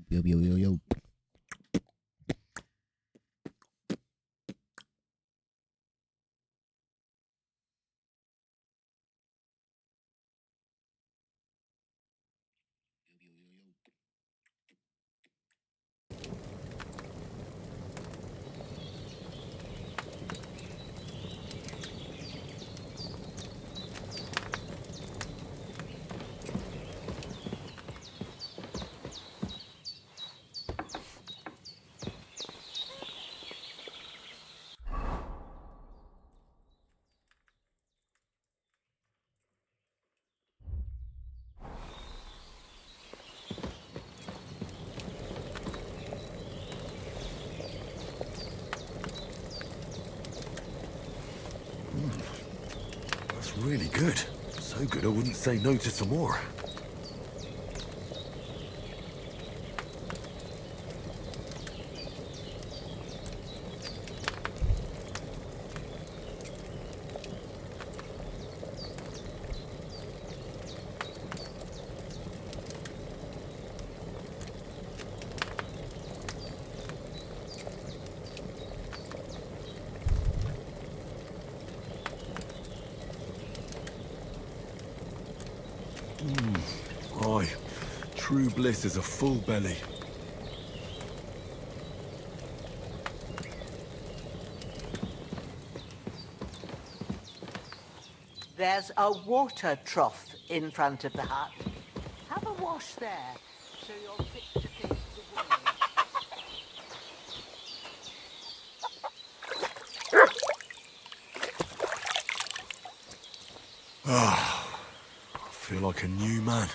Yo, yo, yo, yo. That's really good. So good I wouldn't say no to some more. Aye, true bliss is a full belly. There's a water trough in front of the hut. Have a wash there, so you're fit to face the world. I feel like a new man.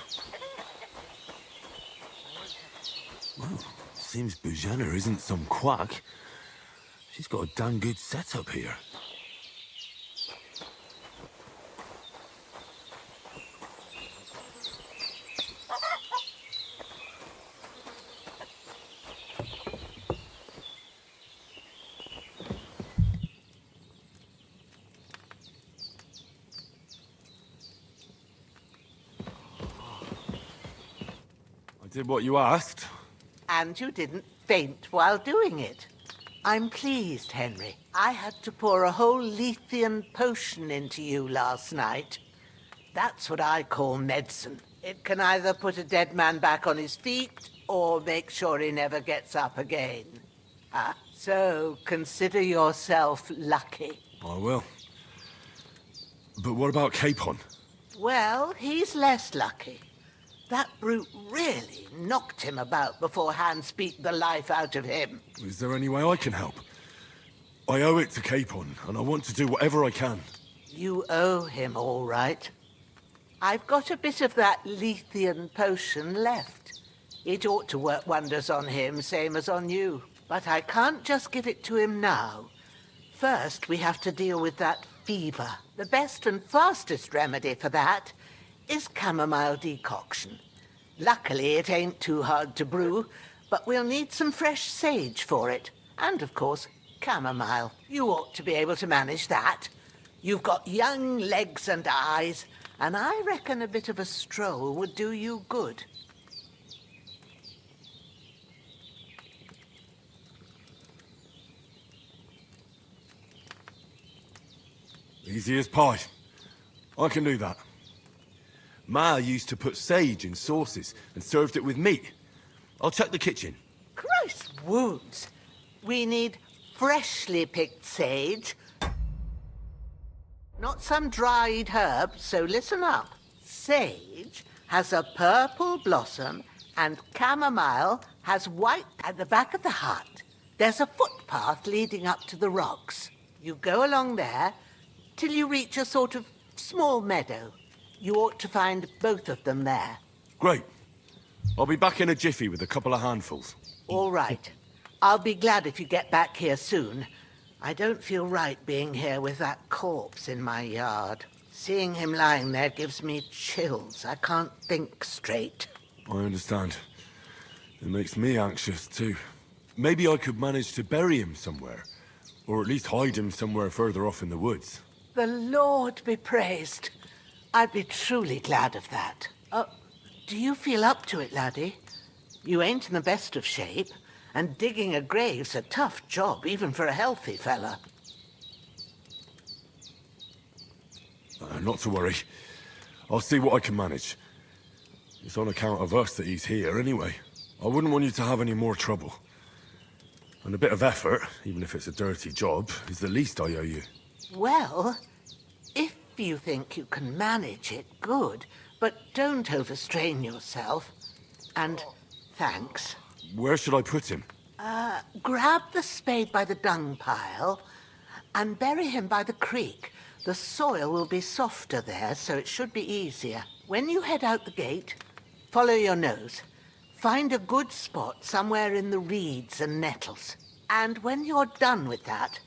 Well, seems Bujana isn't some quack. She's got a damn good setup here. I did what you asked. And you didn't faint while doing it. I'm pleased, Henry. I had to pour a whole Lethean potion into you last night. That's what I call medicine. It can either put a dead man back on his feet or make sure he never gets up again. So consider yourself lucky. I will. But what about Capon? Well, he's less lucky. That brute really knocked him about before Hans beat the life out of him. Is there any way I can help? I owe it to Capon, and I want to do whatever I can. You owe him, all right. I've got a bit of that Lethean potion left. It ought to work wonders on him, same as on you. But I can't just give it to him now. First, we have to deal with that fever. The best and fastest remedy for that is chamomile decoction. Luckily, it ain't too hard to brew, but we'll need some fresh sage for it. And, of course, chamomile. You ought to be able to manage that. You've got young legs and eyes, and I reckon a bit of a stroll would do you good. Easy as pie. I can do that. Ma used to put sage in sauces and served it with meat. I'll check the kitchen. Christ wounds! We need freshly picked sage, not some dried herb, so listen up. Sage has a purple blossom and chamomile has white. At the back of the hut, there's a footpath leading up to the rocks. You go along there till you reach a sort of small meadow. You ought to find both of them there. Great. I'll be back in a jiffy with a couple of handfuls. All right. I'll be glad if you get back here soon. I don't feel right being here with that corpse in my yard. Seeing him lying there gives me chills. I can't think straight. I understand. It makes me anxious, too. Maybe I could manage to bury him somewhere. Or at least hide him somewhere further off in the woods. The Lord be praised. I'd be truly glad of that. Do you feel up to it, laddie? You ain't in the best of shape, and digging a grave's a tough job, even for a healthy fella. Not to worry. I'll see what I can manage. It's on account of us that he's here anyway. I wouldn't want you to have any more trouble. And a bit of effort, even if it's a dirty job, is the least I owe you. Well, if you think you can manage it, good. But don't overstrain yourself. And thanks. Where should I put him? Grab the spade by the dung pile and bury him by the creek. The soil will be softer there, so it should be easier. When you head out the gate, follow your nose. Find a good spot somewhere in the reeds and nettles. And when you're done with that,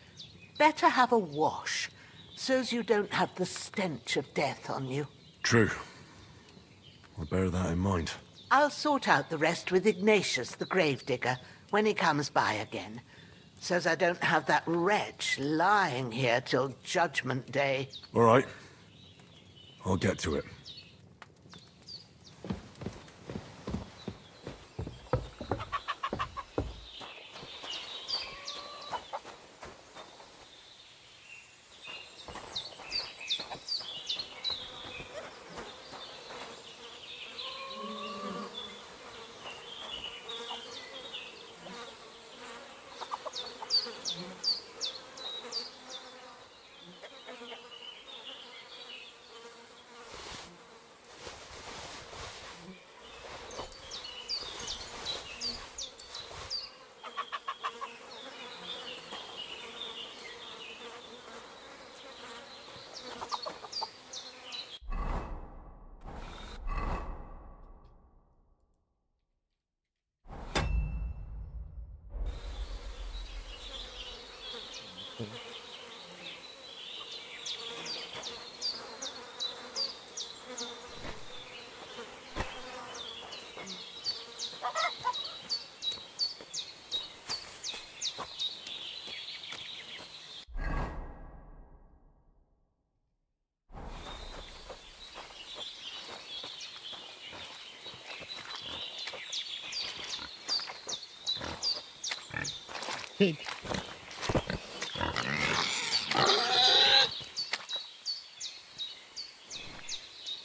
better have a wash, so's you don't have the stench of death on you. True. I'll bear that in mind. I'll sort out the rest with Ignatius, the gravedigger, when he comes by again, so's I don't have that wretch lying here till Judgment Day. All right. I'll get to it.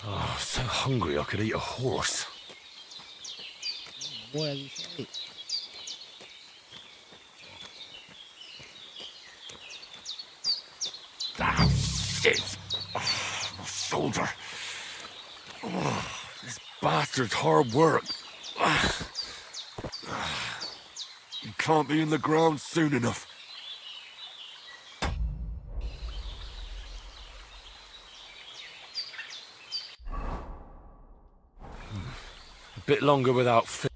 Oh, so hungry I could eat a horse. Boy, as you say. Ah, shit! Oh, my shoulder. Oh, this bastard's hard work. You can't be in the ground soon enough. A bit longer without fi-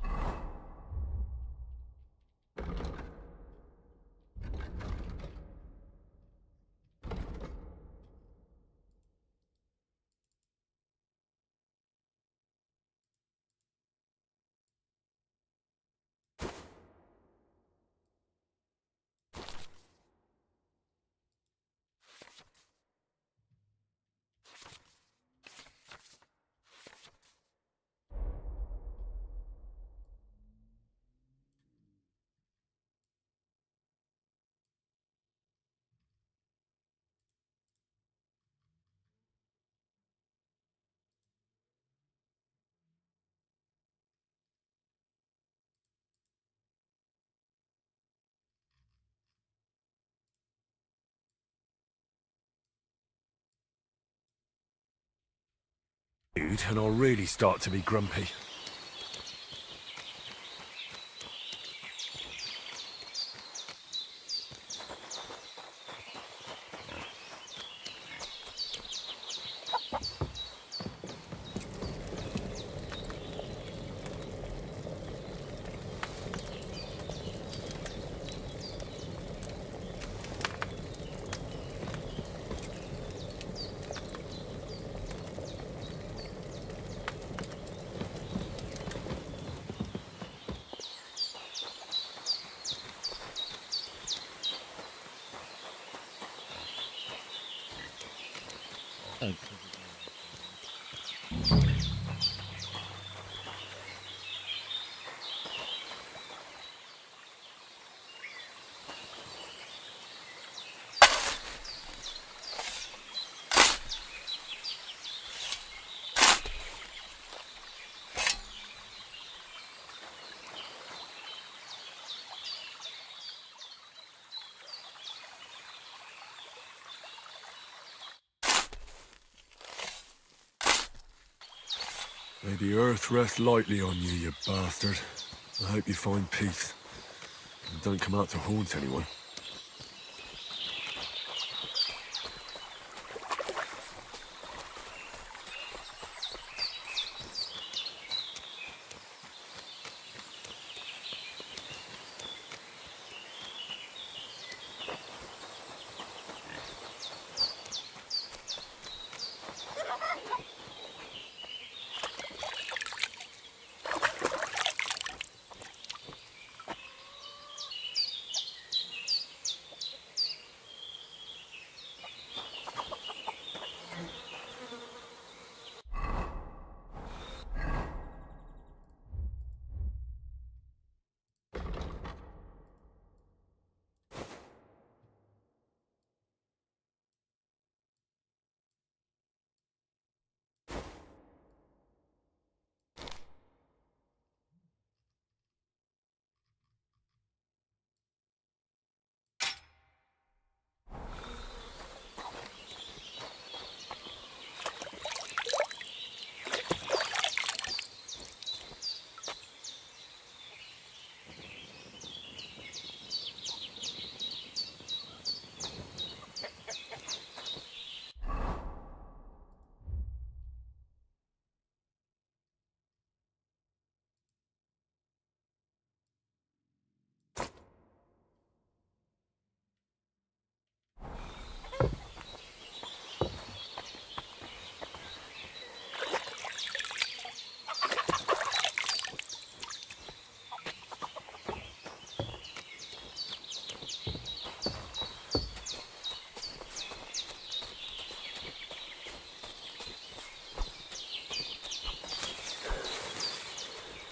Dude, and I'll really start to be grumpy. May the earth rest lightly on you, you bastard. I hope you find peace. And don't come out to haunt anyone.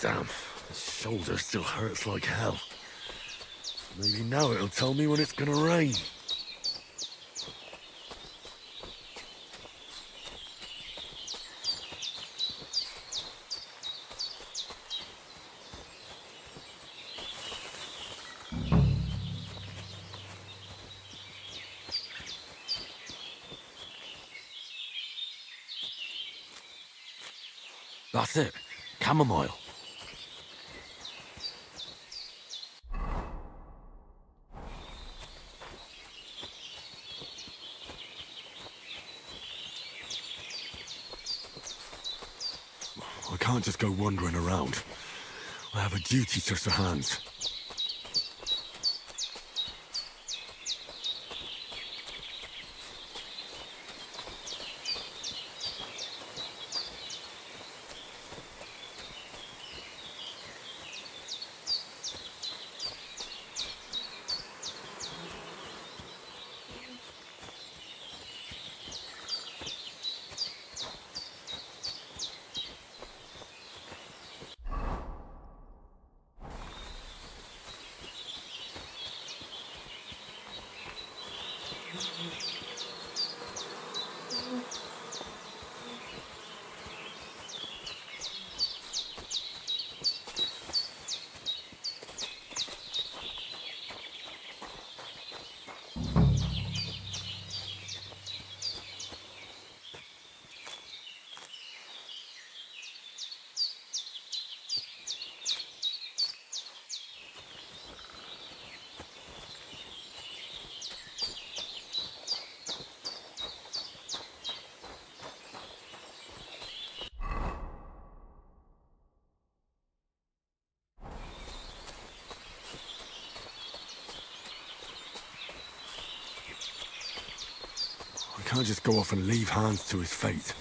Damn, the shoulder still hurts like hell. Maybe now it'll tell me when it's gonna rain. That's it. Chamomile. I can't just go wandering around. I have a duty to Sir Hans. I can't just go off and leave Hans to his fate.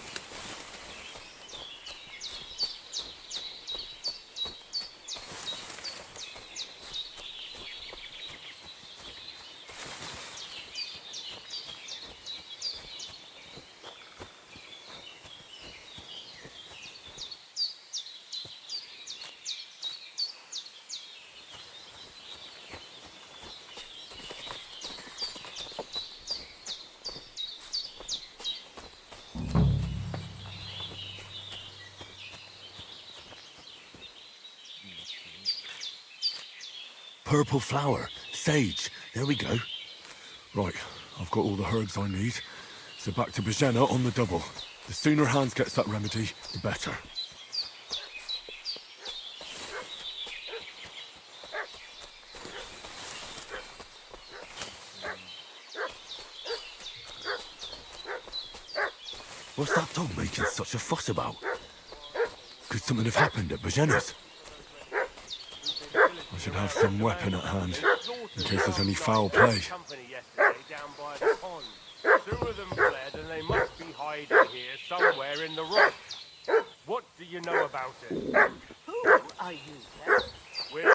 Purple flower, sage, there we go. Right, I've got all the herbs I need. So back to Bajena on the double. The sooner Hans gets that remedy, the better. What's that dog making such a fuss about? Could something have happened at Bajena's? I should have some weapon at hand, in case there's any foul play. Company yesterday down by the pond. Two of them fled and they must be hiding here somewhere in the rock. What do you know about it? Who are you, then? We're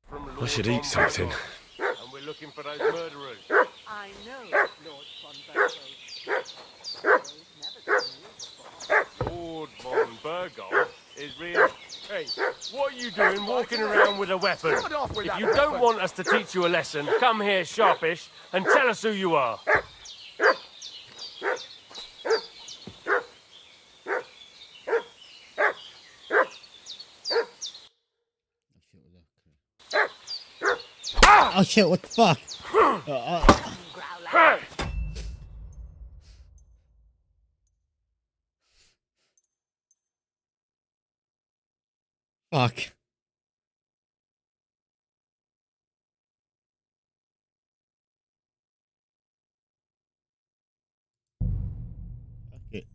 from Lord I should eat something. Bonberg, and we're looking for those murderers. I know Lord von Berghoff. Never seen you before. Lord von Berghoff is real. Hey, what are you doing walking around with a weapon? If you don't want us to teach you a lesson, come here sharpish and tell us who you are. Oh shit, what the fuck? Growler. Fuck. Okay.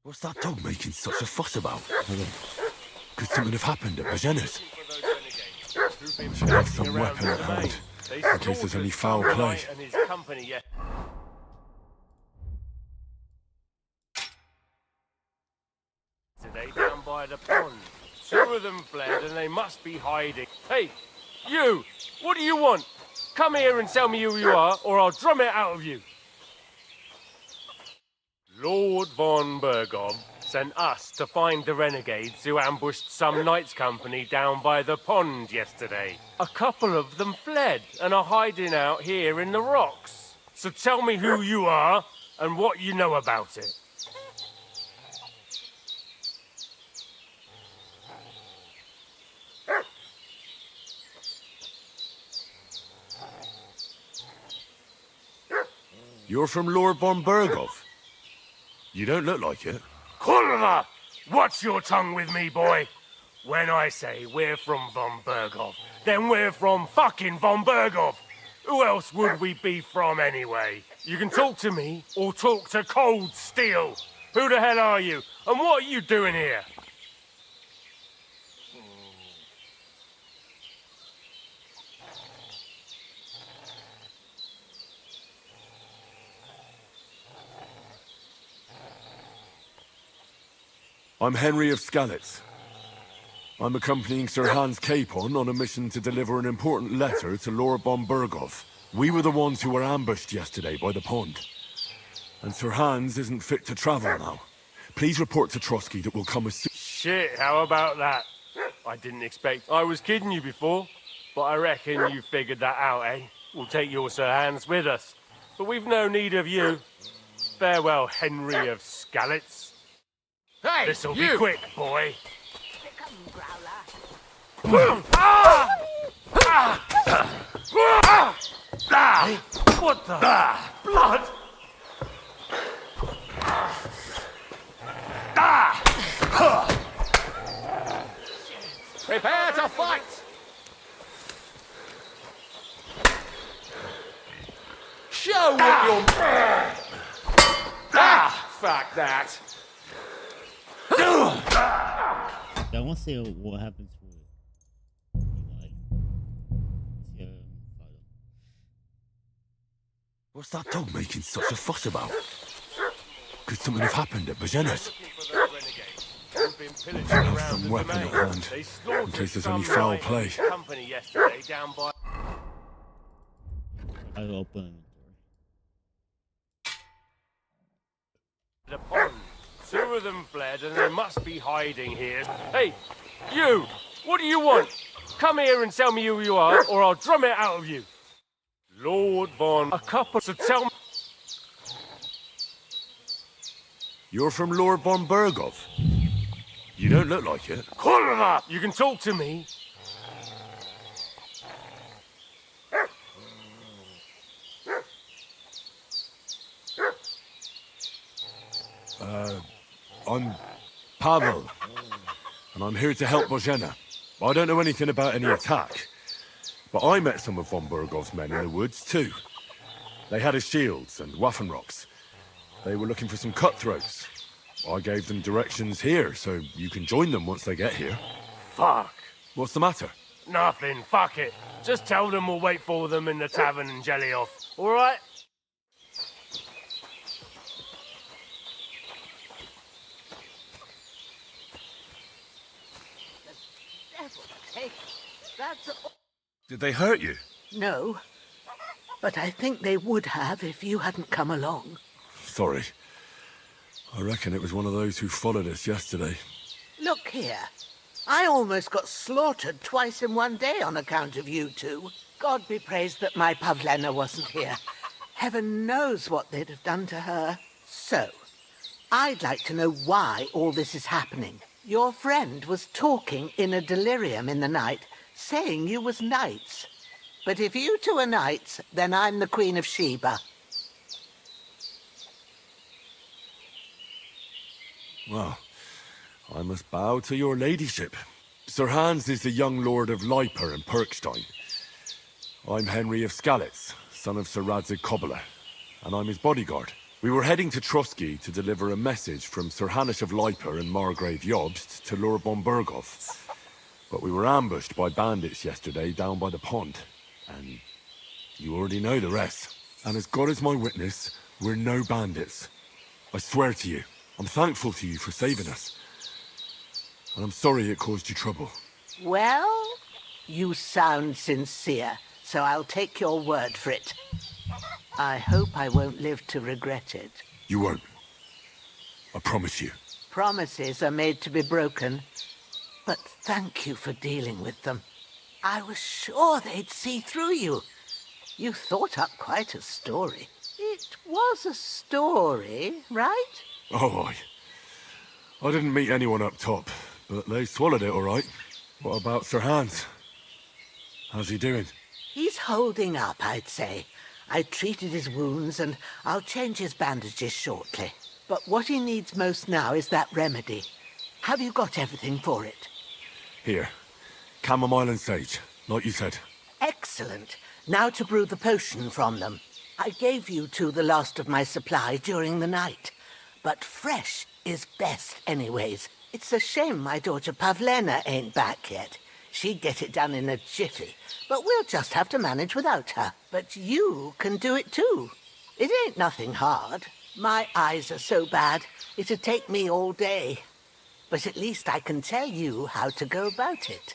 What's that dog making such a fuss about? Could something have happened at Bajena's? I should have some weapon at hand, in case there's any foul play. And his company yesterday down by the pond. Two of them fled and they must be hiding. Hey, you! What do you want? Come here and tell me who you are, or I'll drum it out of you. Lord von Berghoff sent us to find the renegades who ambushed some knights' company down by the pond yesterday. A couple of them fled and are hiding out here in the rocks. So tell me who you are and what you know about it. You're from Lord von Berghoff? You don't look like it. Culver! Watch your tongue with me, boy. When I say we're from von Berghoff, then we're from fucking von Berghoff. Who else would we be from anyway? You can talk to me or talk to Cold Steel. Who the hell are you? And what are you doing here? I'm Henry of Skalitz. I'm accompanying Sir Hans Capon on a mission to deliver an important letter to Lord von Berghoff. We were the ones who were ambushed yesterday by the pond. And Sir Hans isn't fit to travel now. Please report to Trotsky that we'll come as soon. Shit, how about that? I didn't expect I was kidding you before, but I reckon you figured that out, eh? We'll take your Sir Hans with us. But we've no need of you. Farewell, Henry of Skalitz. Hey, This'll you! be quick, boy. Come, Growler. What the? Blood? Prepare to fight! Show what you're... Fuck that. I want to see what happens with like father. What's that dog making such a fuss about? Could something have happened at Bajena's? Have some weapon at hand, in case there's any foul play. Company yesterday down by I'll open the pond. Two of them fled and they must be hiding here. Hey, you! What do you want? Come here and tell me who you are, or I'll drum it out of you. Lord von... A couple... So tell me... You're from Lord von Bergov. You don't look like it. Kurva! You can talk to me. I'm Pavel, and I'm here to help Bozhena. I don't know anything about any attack, but I met some of von Bergov's men in the woods too. They had his shields and Waffenrocks. They were looking for some cutthroats. I gave them directions here, so you can join them once they get here. Fuck. What's the matter? Nothing, fuck it. Just tell them we'll wait for them in the tavern in Jelioff, alright? Devil take it. That's all. Did they hurt you? No, but I think they would have if you hadn't come along. Sorry. I reckon it was one of those who followed us yesterday. Look here. I almost got slaughtered twice in one day on account of you two. God be praised that my Pavlena wasn't here. Heaven knows what they'd have done to her. So, I'd like to know why all this is happening. Your friend was talking in a delirium in the night, saying you was knights. But if you two are knights, then I'm the Queen of Sheba. Well, I must bow to your ladyship. Sir Hans is the young lord of Leiper and Perkstein. I'm Henry of Skalitz, son of Sir Radzig Kobyla, and I'm his bodyguard. We were heading to Trotsky to deliver a message from Sir Hanish of Leiper and Margrave Jobst to Lord von Bergov. But we were ambushed by bandits yesterday down by the pond, and you already know the rest. And as God is my witness, we're no bandits. I swear to you. I'm thankful to you for saving us. And I'm sorry it caused you trouble. Well, you sound sincere, so I'll take your word for it. I hope I won't live to regret it. You won't. I promise you. Promises are made to be broken, but thank you for dealing with them. I was sure they'd see through you. You thought up quite a story. It was a story, right? Oh, I didn't meet anyone up top, but they swallowed it all right. What about Sir Hans? How's he doing? He's holding up, I'd say. I treated his wounds, and I'll change his bandages shortly. But what he needs most now is that remedy. Have you got everything for it? Here. Chamomile and sage, like you said. Excellent. Now to brew the potion from them. I gave you two the last of my supply during the night. But fresh is best anyways. It's a shame my daughter Pavlena ain't back yet. She'd get it done in a jiffy. But we'll just have to manage without her. But you can do it too. It ain't nothing hard. My eyes are so bad, it'd take me all day. But at least I can tell you how to go about it.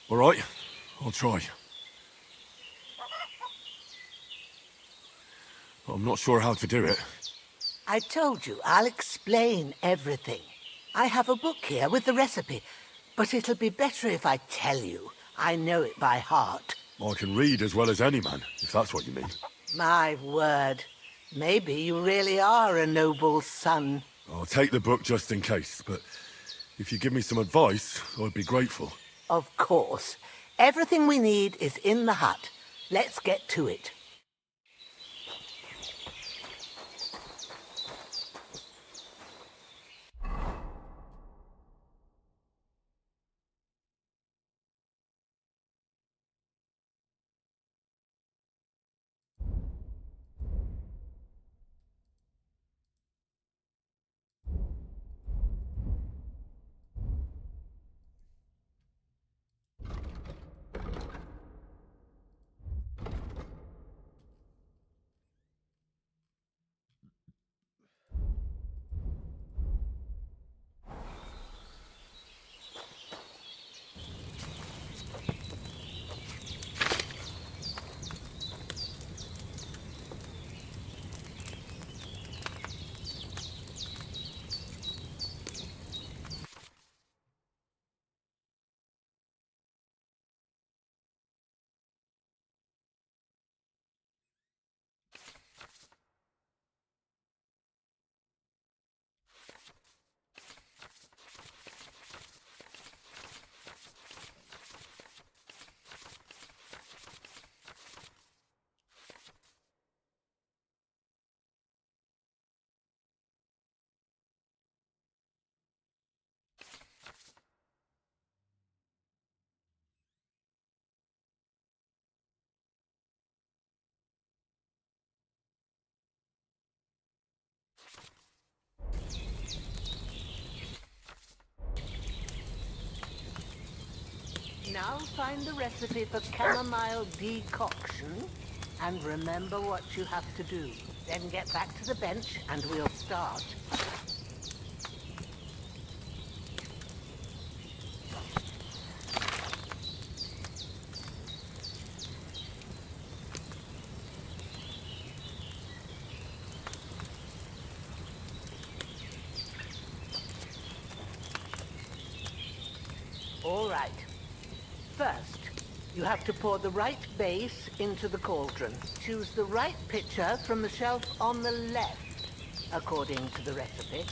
All right, I'll try. But I'm not sure how to do it. I told you, I'll explain everything. I have a book here with the recipe, but it'll be better if I tell you. I know it by heart. I can read as well as any man, if that's what you mean. My word. Maybe you really are a noble son. I'll take the book just in case, but if you give me some advice, I'd be grateful. Of course. Everything we need is in the hut. Let's get to it. Now find the recipe for chamomile decoction and remember what you have to do. Then get back to the bench and we'll start. All right. First, you have to pour the right base into the cauldron. Choose the right pitcher from the shelf on the left, according to the recipe.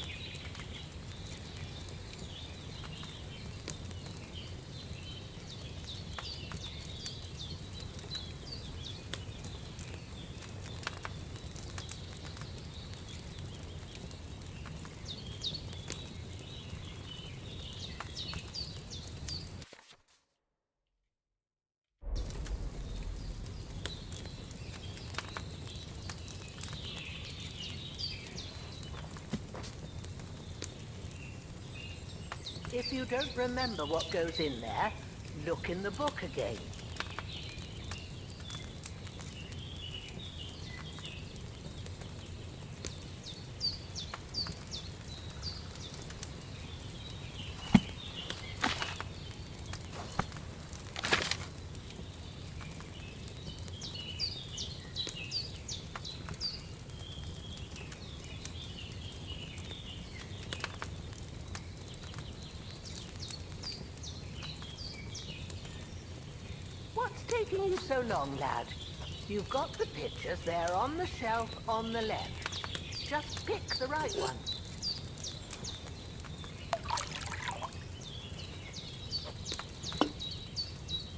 If you don't remember what goes in there, look in the book again. What's taking you so long, lad? You've got the pitchers there on the shelf on the left. Just pick the right one.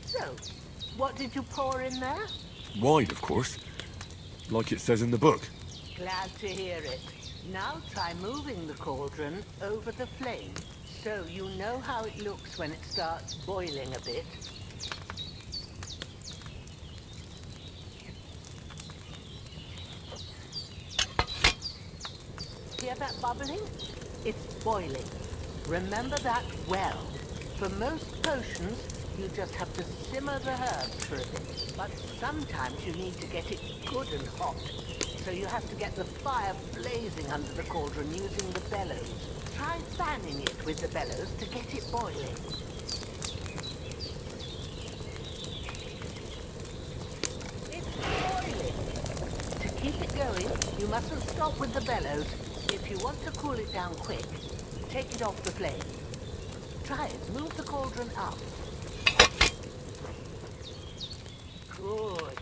So, what did you pour in there? Wine, of course. Like it says in the book. Glad to hear it. Now try moving the cauldron over the flame, so you know how it looks when it starts boiling a bit. Hear that bubbling? It's boiling. Remember that well. For most potions, you just have to simmer the herbs for a bit. But sometimes you need to get it good and hot. So you have to get the fire blazing under the cauldron using the bellows. Try fanning it with the bellows to get it boiling. It's boiling. To keep it going, you mustn't stop with the bellows. If you want to cool it down quick, take it off the flame. Try it. Move the cauldron up. Good.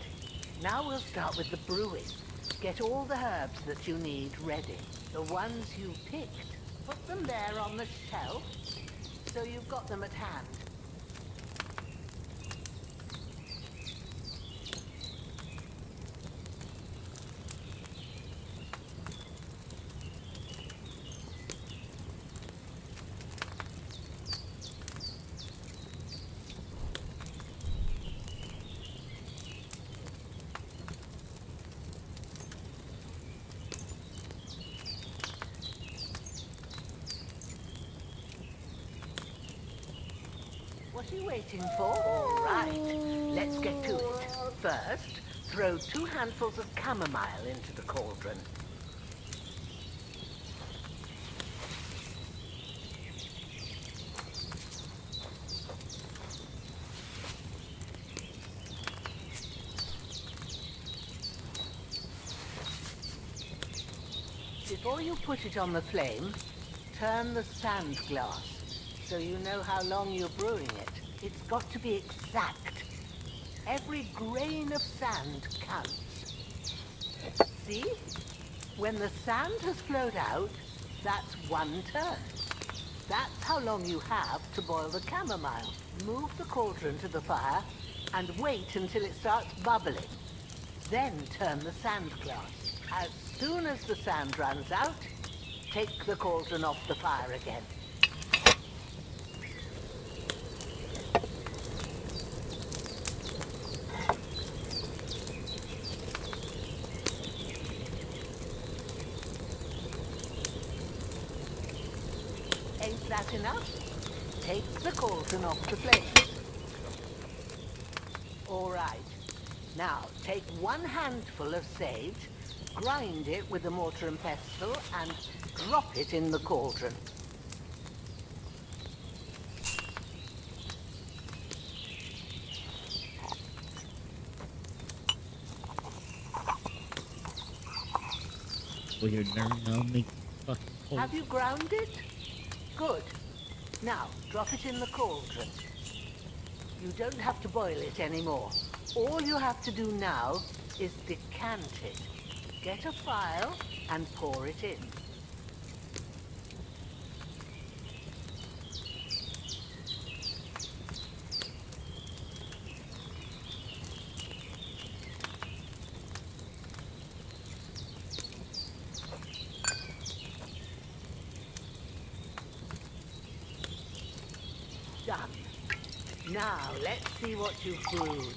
Now we'll start with the brewing. Get all the herbs that you need ready. The ones you picked. Put them there on the shelf, so you've got them at hand. What are you waiting for? All right, let's get to it. First, throw 2 handfuls of chamomile into the cauldron. Before you put it on the flame, turn the sand glass so you know how long you're brewing it. It's got to be exact. Every grain of sand counts. See? When the sand has flowed out, that's 1 turn. That's how long you have to boil the chamomile. Move the cauldron to the fire and wait until it starts bubbling. Then turn the sand glass. As soon as the sand runs out, take the cauldron off the fire again. Ain't that enough? Take the cauldron off the flame. All right. Now, take one handful of sage, grind it with a mortar and pestle, and drop it in the cauldron. Well, you're learning how to make fucking cold. Have you ground it? Good. Now, drop it in the cauldron. You don't have to boil it anymore. All you have to do now is decant it. Get a phial and pour it in. Done. Now, let's see what you've brewed.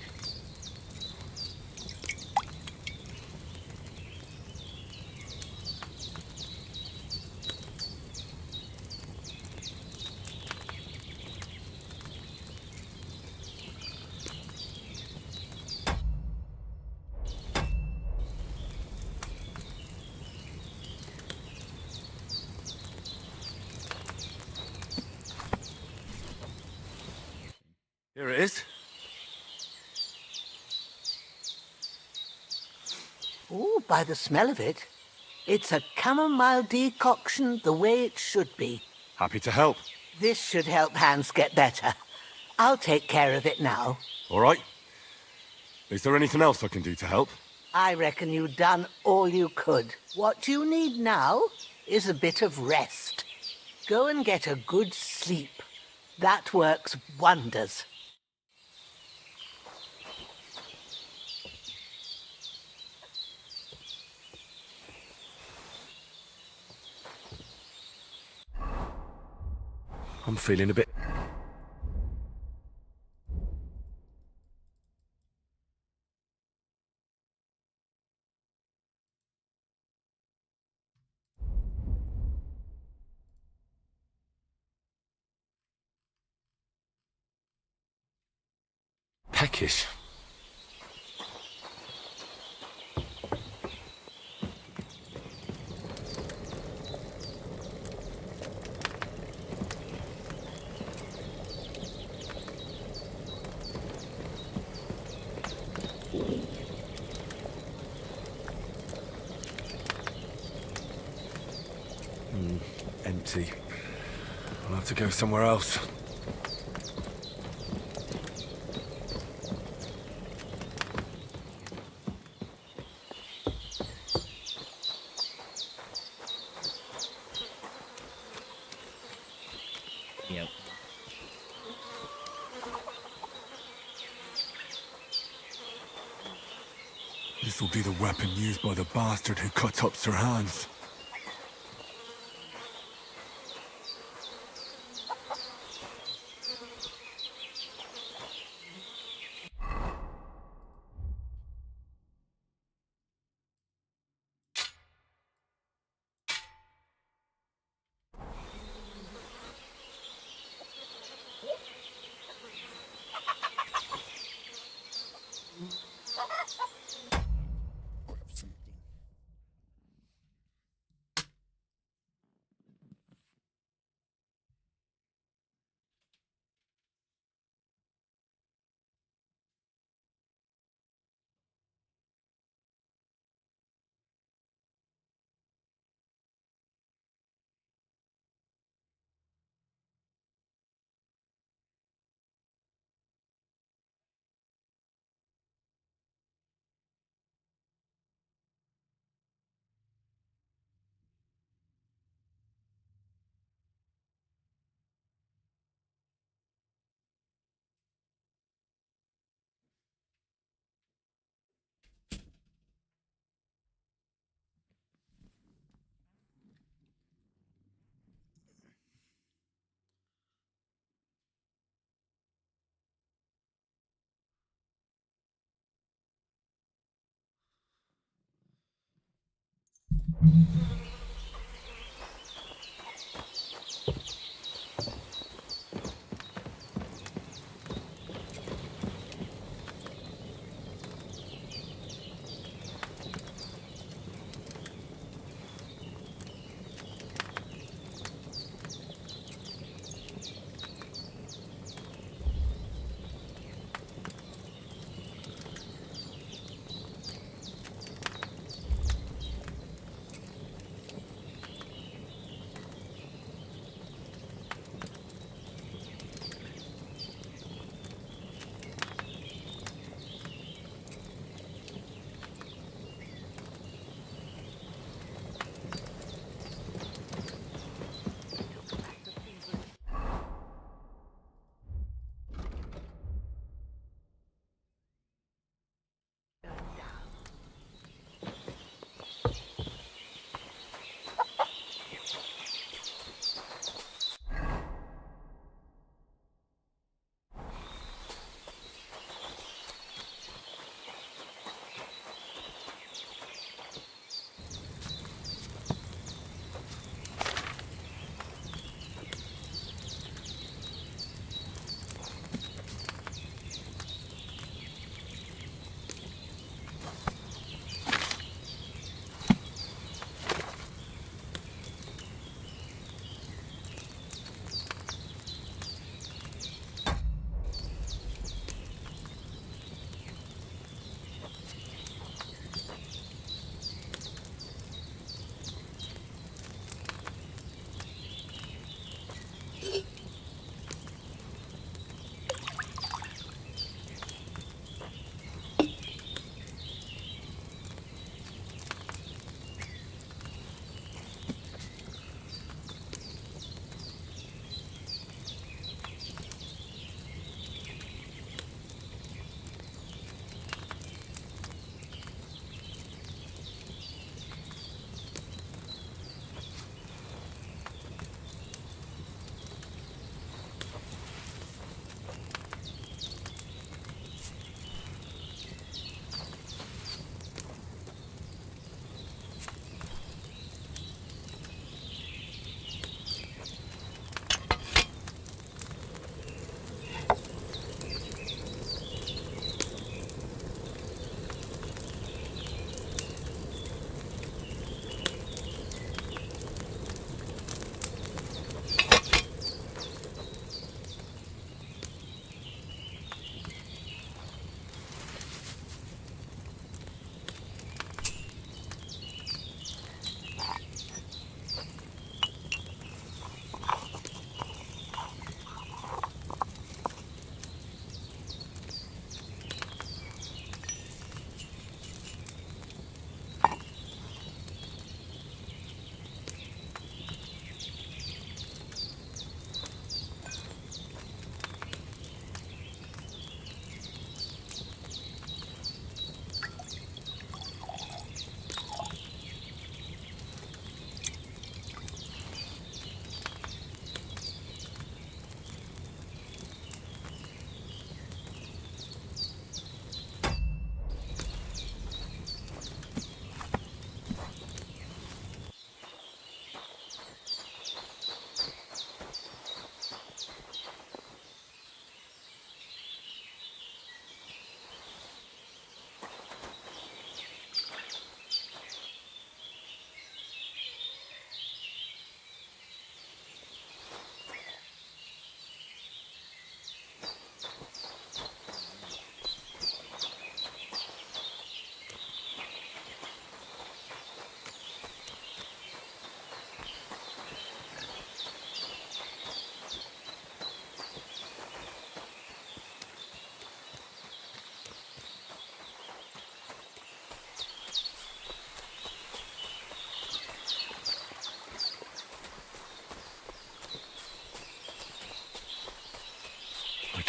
Here it is. Ooh, by the smell of it, it's a chamomile decoction the way it should be. Happy to help. This should help Hans get better. I'll take care of it now. All right. Is there anything else I can do to help? I reckon you've done all you could. What you need now is a bit of rest. Go and get a good sleep. That works wonders. I'm feeling a bit... peckish. Empty. I'll have to go somewhere else. Yep. This will be the weapon used by the bastard who cut up Sir Hans.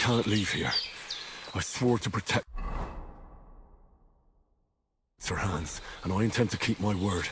can't leave here. I swore to protect her hands, and I intend to keep my word.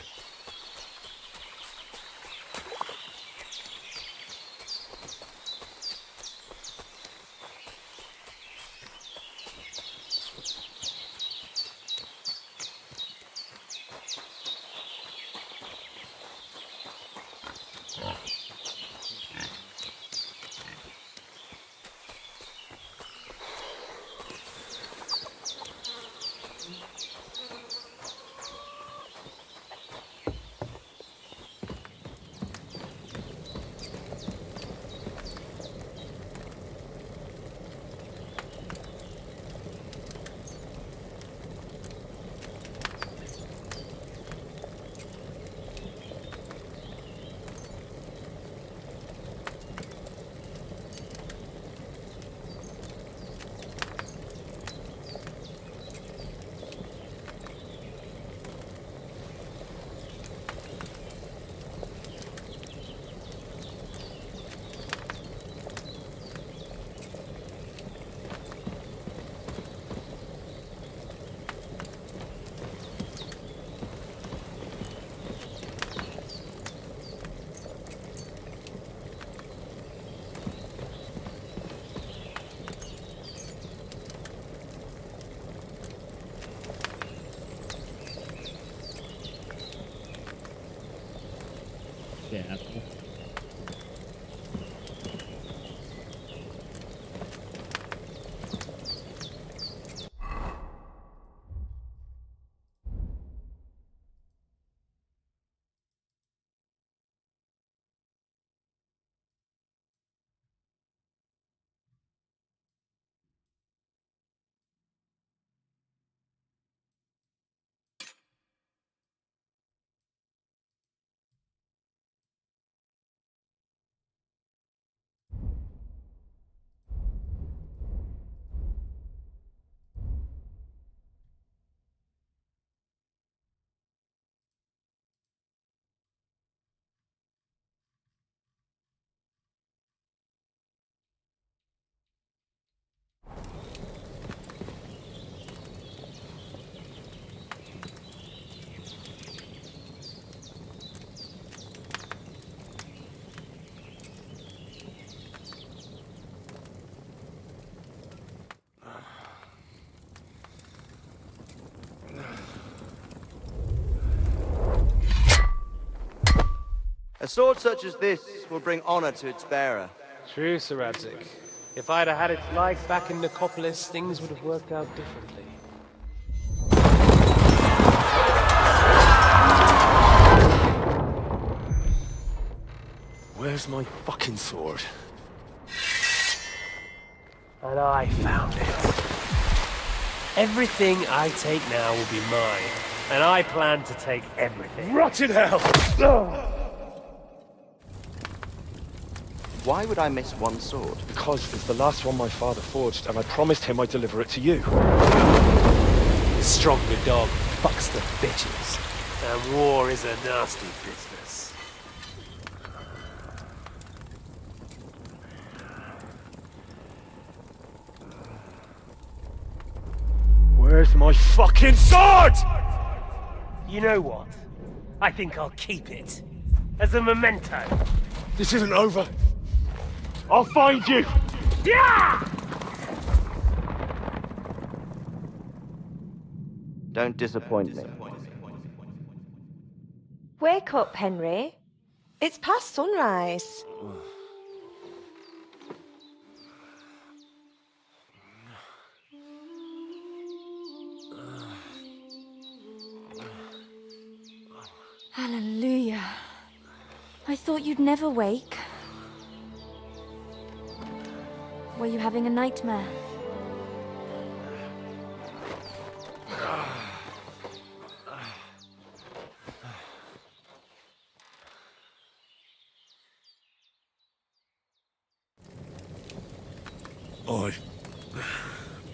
Shit, apple. A sword such as this will bring honor to its bearer. True, Sir Radzig. If I'd have had its like back in Nicopolis, things would have worked out differently. Where's my fucking sword? And I found it. Everything I take now will be mine, and I plan to take everything. Rotted hell! Why would I miss one sword? Because it's the last one my father forged, and I promised him I'd deliver it to you. The stronger dog fucks the bitches, and war is a nasty business. Where's my fucking sword? You know what? I think I'll keep it. As a memento. This isn't over. I'll find you! Yeah! Don't disappoint me. Wake up, Henry. It's past sunrise. Hallelujah. I thought you'd never wake. Were you having a nightmare?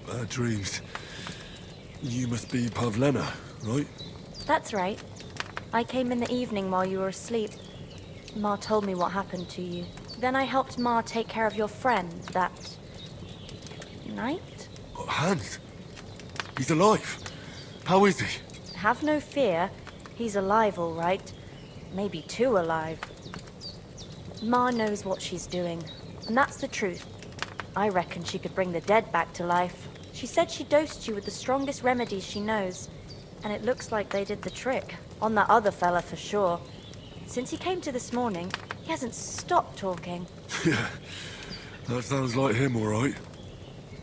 Bad dreams. You must be Pavlena, right? That's right. I came in the evening while you were asleep. Ma told me what happened to you. Then I helped Ma take care of your friend, that Night? Oh, Hans! He's alive! How is he? Have no fear. He's alive, all right. Maybe too alive. Ma knows what she's doing, and that's the truth. I reckon she could bring the dead back to life. She said she dosed you with the strongest remedies she knows, and it looks like they did the trick. On that other fella for sure. Since he came to this morning, he hasn't stopped talking. Yeah, that sounds like him, all right.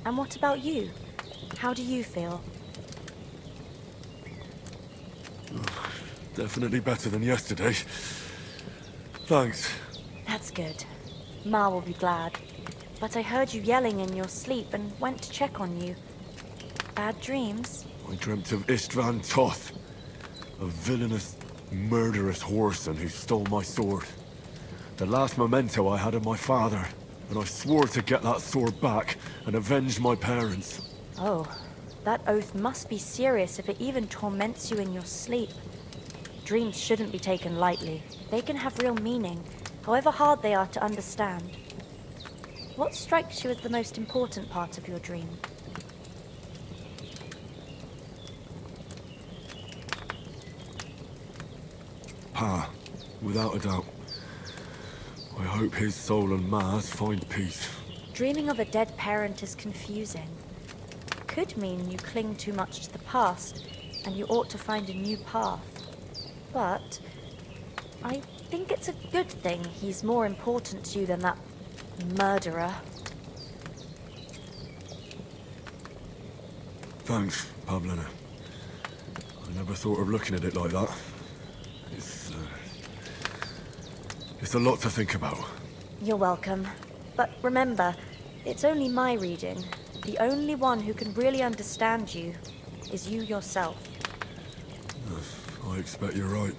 And what about you? How do you feel? Definitely better than yesterday. Thanks. That's good. Ma will be glad. But I heard you yelling in your sleep and went to check on you. Bad dreams? I dreamt of Istvan Toth, a villainous, murderous whoreson who stole my sword. The last memento I had of my father, and I swore to get that sword back and avenge my parents. Oh, that oath must be serious if it even torments you in your sleep. Dreams shouldn't be taken lightly. They can have real meaning, however hard they are to understand. What strikes you as the most important part of your dream? Pa, without a doubt. I hope his soul and Ma's find peace. Dreaming of a dead parent is confusing. Could mean you cling too much to the past, and you ought to find a new path. But I think it's a good thing he's more important to you than that murderer. Thanks, Pavlina. I never thought of looking at it like that. It's a lot to think about. You're welcome. But remember, it's only my reading. The only one who can really understand you is you yourself. I expect you're right.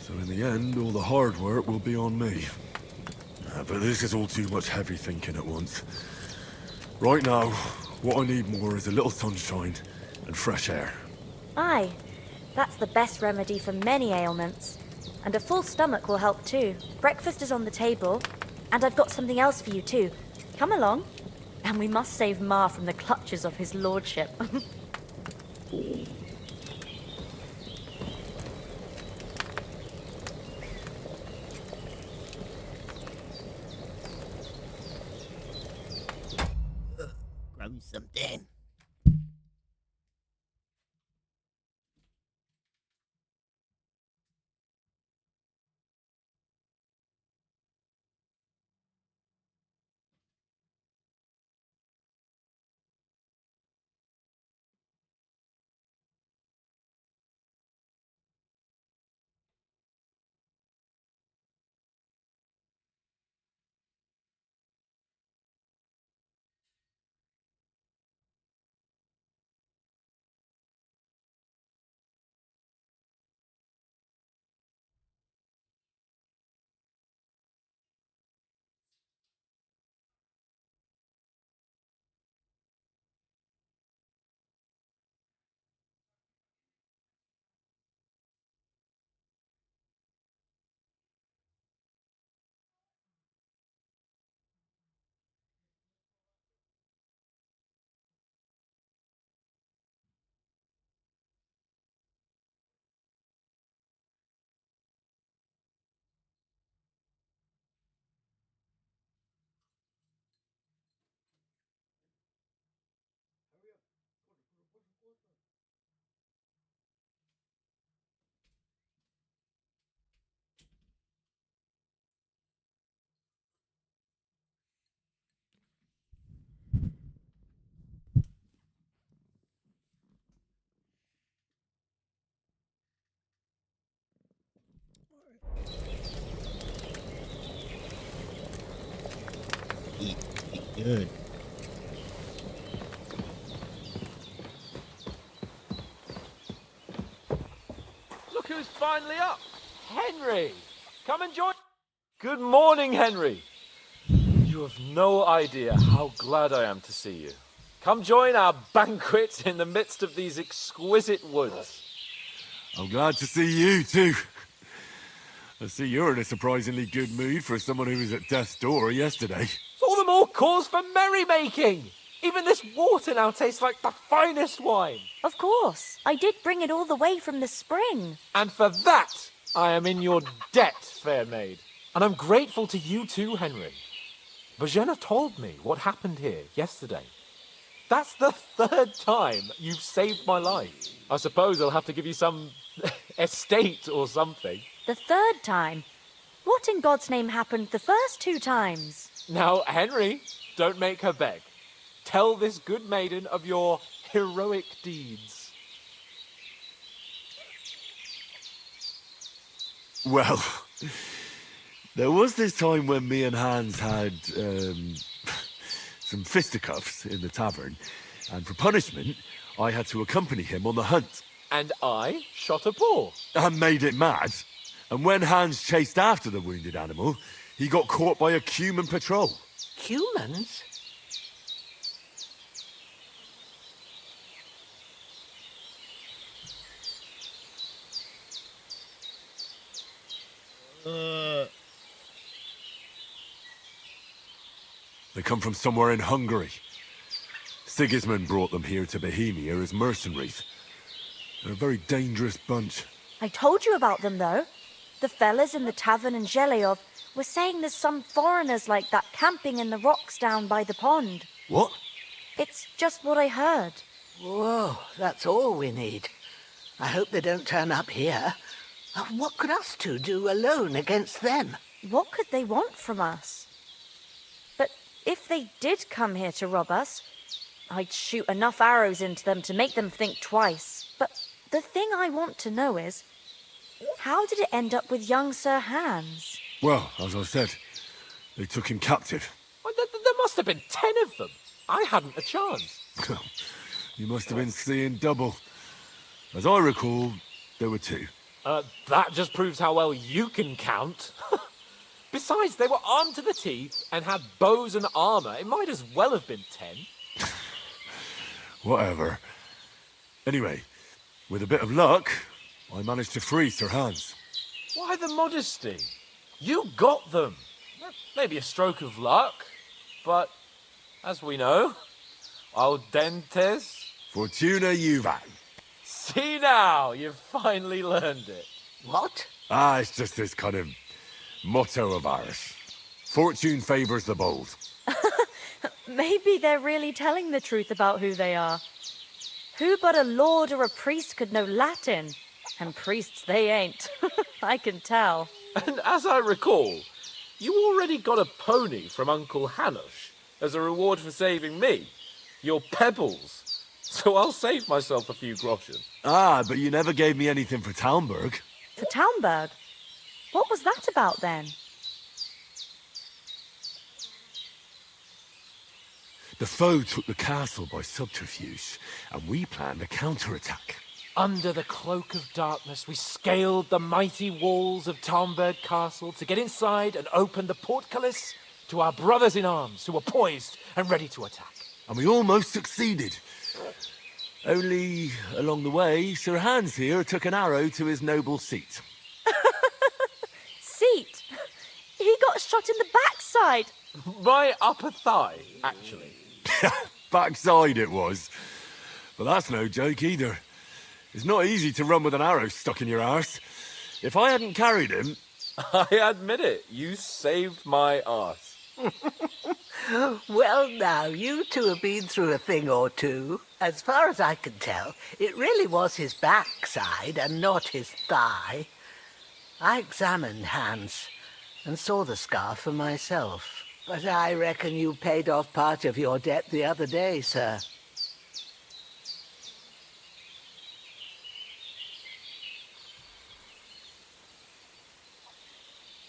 So in the end, all the hard work will be on me. But this is all too much heavy thinking at once. Right now, what I need more is a little sunshine and fresh air. Aye, that's the best remedy for many ailments. And a full stomach will help too. Breakfast is on the table, and I've got something else for you too. Come along. And we must save Ma from the clutches of his lordship. Grab something. Eat good. Look who's finally up. Henry! Come and join. Good morning, Henry. You have no idea how glad I am to see you. Come join our banquet in the midst of these exquisite woods. I'm glad to see you, too. I see you're in a surprisingly good mood for someone who was at death's door yesterday. It's all the more cause for merrymaking. Even this water now tastes like the finest wine. Of course. I did bring it all the way from the spring. And for that, I am in your debt, fair maid. And I'm grateful to you too, Henry. Bojena told me what happened here yesterday. That's the 3rd time you've saved my life. I suppose I'll have to give you some estate or something. The 3rd time? What in God's name happened the first 2 times? Now, Henry, don't make her beg. Tell this good maiden of your heroic deeds. Well, there was this time when me and Hans had, some fisticuffs in the tavern, and for punishment, I had to accompany him on the hunt. And I shot a boar. And made it mad. And when Hans chased after the wounded animal, he got caught by a Cuman patrol. Humans? They come from somewhere in Hungary. Sigismund brought them here to Bohemia as mercenaries. They're a very dangerous bunch. I told you about them, though. The fellas in the tavern in Zheleov were saying there's some foreigners like that camping in the rocks down by the pond. What? It's just what I heard. Whoa, that's all we need. I hope they don't turn up here. What could us two do alone against them? What could they want from us? But if they did come here to rob us, I'd shoot enough arrows into them to make them think twice. But the thing I want to know is, how did it end up with young Sir Hans? Well, as I said, they took him captive. Well, there must have been 10 of them. I hadn't a chance. You must have been seeing double. As I recall, there were 2. That just proves how well you can count. Besides, they were armed to the teeth and had bows and armor. It might as well have been 10. Whatever. Anyway, with a bit of luck, I managed to free Sir Hans. Why the modesty? You got them. Maybe a stroke of luck, but as we know, audentes. Fortuna juvat. See now, you've finally learned it. What? It's just this kind of motto of ours. Fortune favors the bold. Maybe they're really telling the truth about who they are. Who but a lord or a priest could know Latin? And priests they ain't. I can tell. And as I recall, you already got a pony from Uncle Hanush as a reward for saving me. Your pebbles. So I'll save myself a few groschen. But you never gave me anything for Talmberg. For Talmberg? What was that about then? The foe took the castle by subterfuge, and we planned a counterattack. Under the cloak of darkness, we scaled the mighty walls of Talmberg Castle to get inside and open the portcullis to our brothers in arms who were poised and ready to attack. And we almost succeeded. Only, along the way, Sir Hans here took an arrow to his noble seat. Seat? He got shot in the backside. My upper thigh, actually. Backside it was. But that's no joke either. It's not easy to run with an arrow stuck in your arse. If I hadn't carried him... I admit it, you saved my arse. Well, now, you two have been through a thing or two. As far as I can tell, it really was his backside and not his thigh. I examined Hans and saw the scar for myself. But I reckon you paid off part of your debt the other day, sir.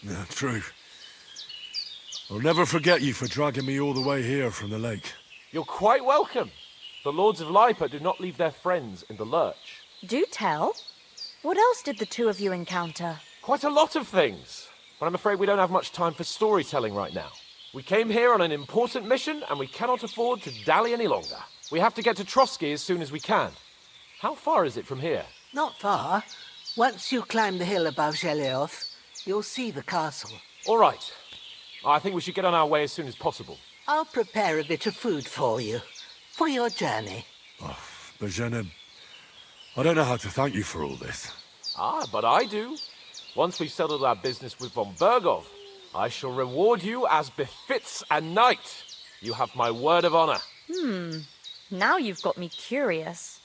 Yeah, true. I'll never forget you for dragging me all the way here from the lake. You're quite welcome. The Lords of Lipa do not leave their friends in the lurch. Do tell. What else did the two of you encounter? Quite a lot of things. But I'm afraid we don't have much time for storytelling right now. We came here on an important mission, and we cannot afford to dally any longer. We have to get to Trotsky as soon as we can. How far is it from here? Not far. Once you climb the hill above Zheleov, you'll see the castle. All right. I think we should get on our way as soon as possible. I'll prepare a bit of food for you. for your journey. Bozhena, I don't know how to thank you for all this. Ah, but I do. Once we've settled our business with von Bergov, I shall reward you as befits a knight. You have my word of honor. Now you've got me curious.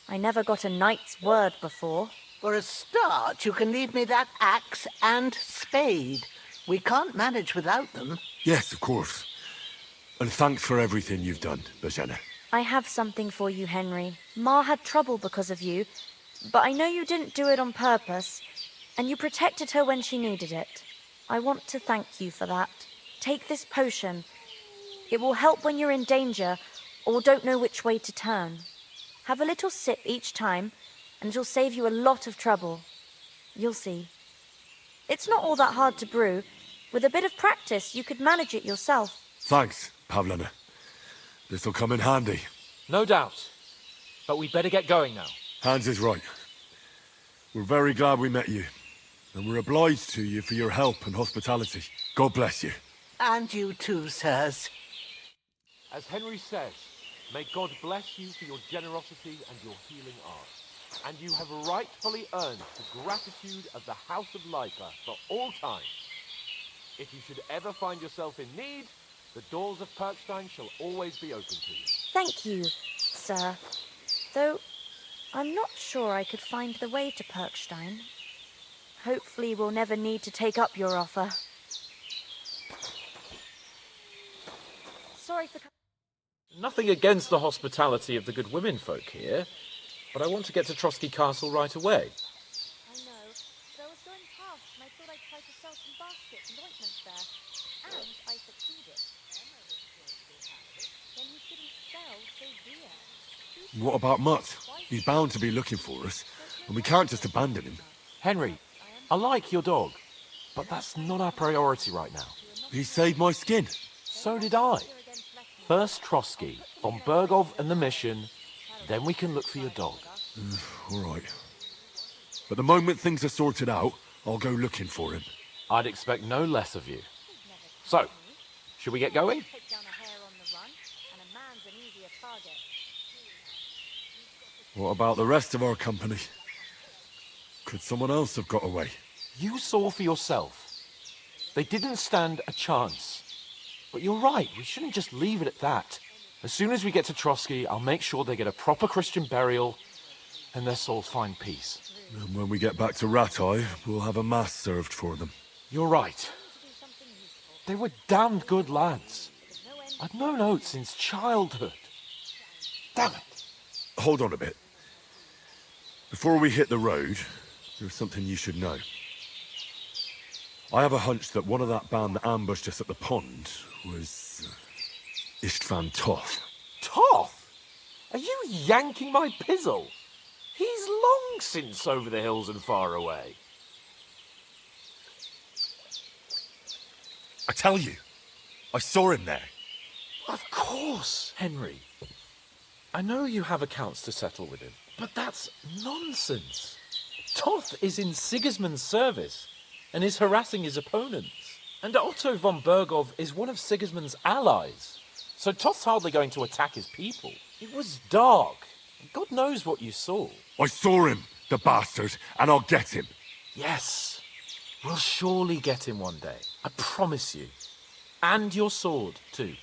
I never got a knight's word before. For a start, you can leave me that axe and spade. We can't manage without them. Yes, of course. And thanks for everything you've done, Bozhena. I have something for you, Henry. Ma had trouble because of you, but I know you didn't do it on purpose, and you protected her when she needed it. I want to thank you for that. Take this potion. It will help when you're in danger or don't know which way to turn. Have a little sip each time, and it'll save you a lot of trouble. You'll see. It's not all that hard to brew. With a bit of practice, you could manage it yourself. Thanks, Pavlena. This'll come in handy. No doubt. But we'd better get going now. Hans is right. We're very glad we met you. And we're obliged to you for your help and hospitality. God bless you. And you too, sirs. As Henry says, may God bless you for your generosity and your healing art. And you have rightfully earned the gratitude of the House of Leica for all time. If you should ever find yourself in need, the doors of Perkstein shall always be open to you. Thank you, sir. Though I'm not sure I could find the way to Perkstein. Hopefully we'll never need to take up your offer. Sorry for... Nothing against the hospitality of the good women folk here, but I want to get to Trotsky Castle right away. I know, but I was going past and I thought I'd try to sell some baskets and ointments there. And I succeeded. Then you shouldn't sell so dear. What about Mutt? He's bound to be looking for us, and we can't just abandon him. Henry, I like your dog, but that's not our priority right now. He saved my skin. So did I. First Trotsky, von Bergov and the mission, then we can look for your dog. All right. But the moment things are sorted out, I'll go looking for him. I'd expect no less of you. So, should we get going? Take down a hare on the run, and a man's an easier target. What about the rest of our company? Could someone else have got away? You saw for yourself. They didn't stand a chance. But you're right, we shouldn't just leave it at that. As soon as we get to Trotsky, I'll make sure they get a proper Christian burial and their souls find peace. And when we get back to Ratai, we'll have a mass served for them. You're right. They were damned good lads. I'd known Oates since childhood. Damn it. Hold on a bit. Before we hit the road, there's something you should know. I have a hunch that one of that band that ambushed us at the pond was Istvan Toth. Toth? Are you yanking my pizzle? He's long since over the hills and far away. I tell you, I saw him there. Of course, Henry. I know you have accounts to settle with him, but that's nonsense. Toth is in Sigismund's service and is harassing his opponents. And Otto von Bergov is one of Sigismund's allies. So Toth's hardly going to attack his people. It was dark. God knows what you saw. I saw him, the bastard, and I'll get him. Yes. We'll surely get him one day. I promise you. And your sword, too.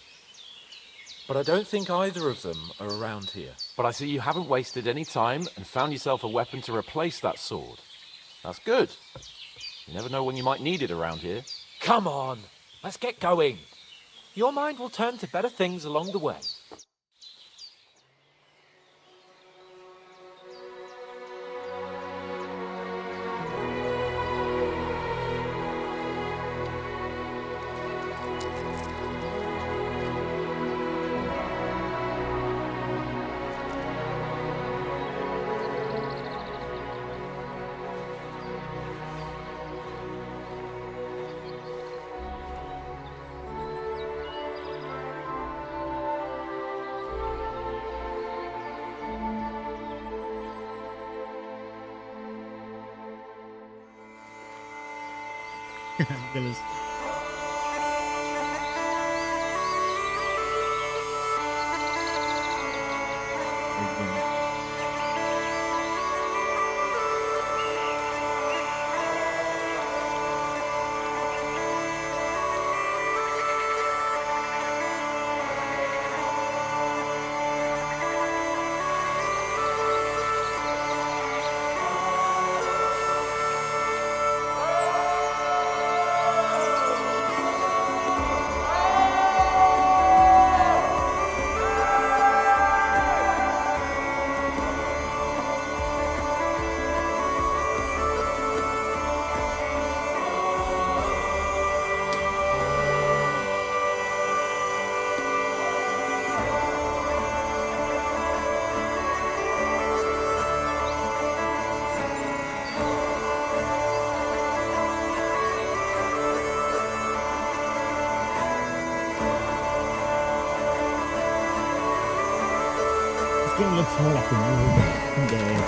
But I don't think either of them are around here. But I see you haven't wasted any time and found yourself a weapon to replace that sword. That's good. You never know when you might need it around here. Come on, let's get going. Your mind will turn to better things along the way. Goodness. still looks more like a movie than the game.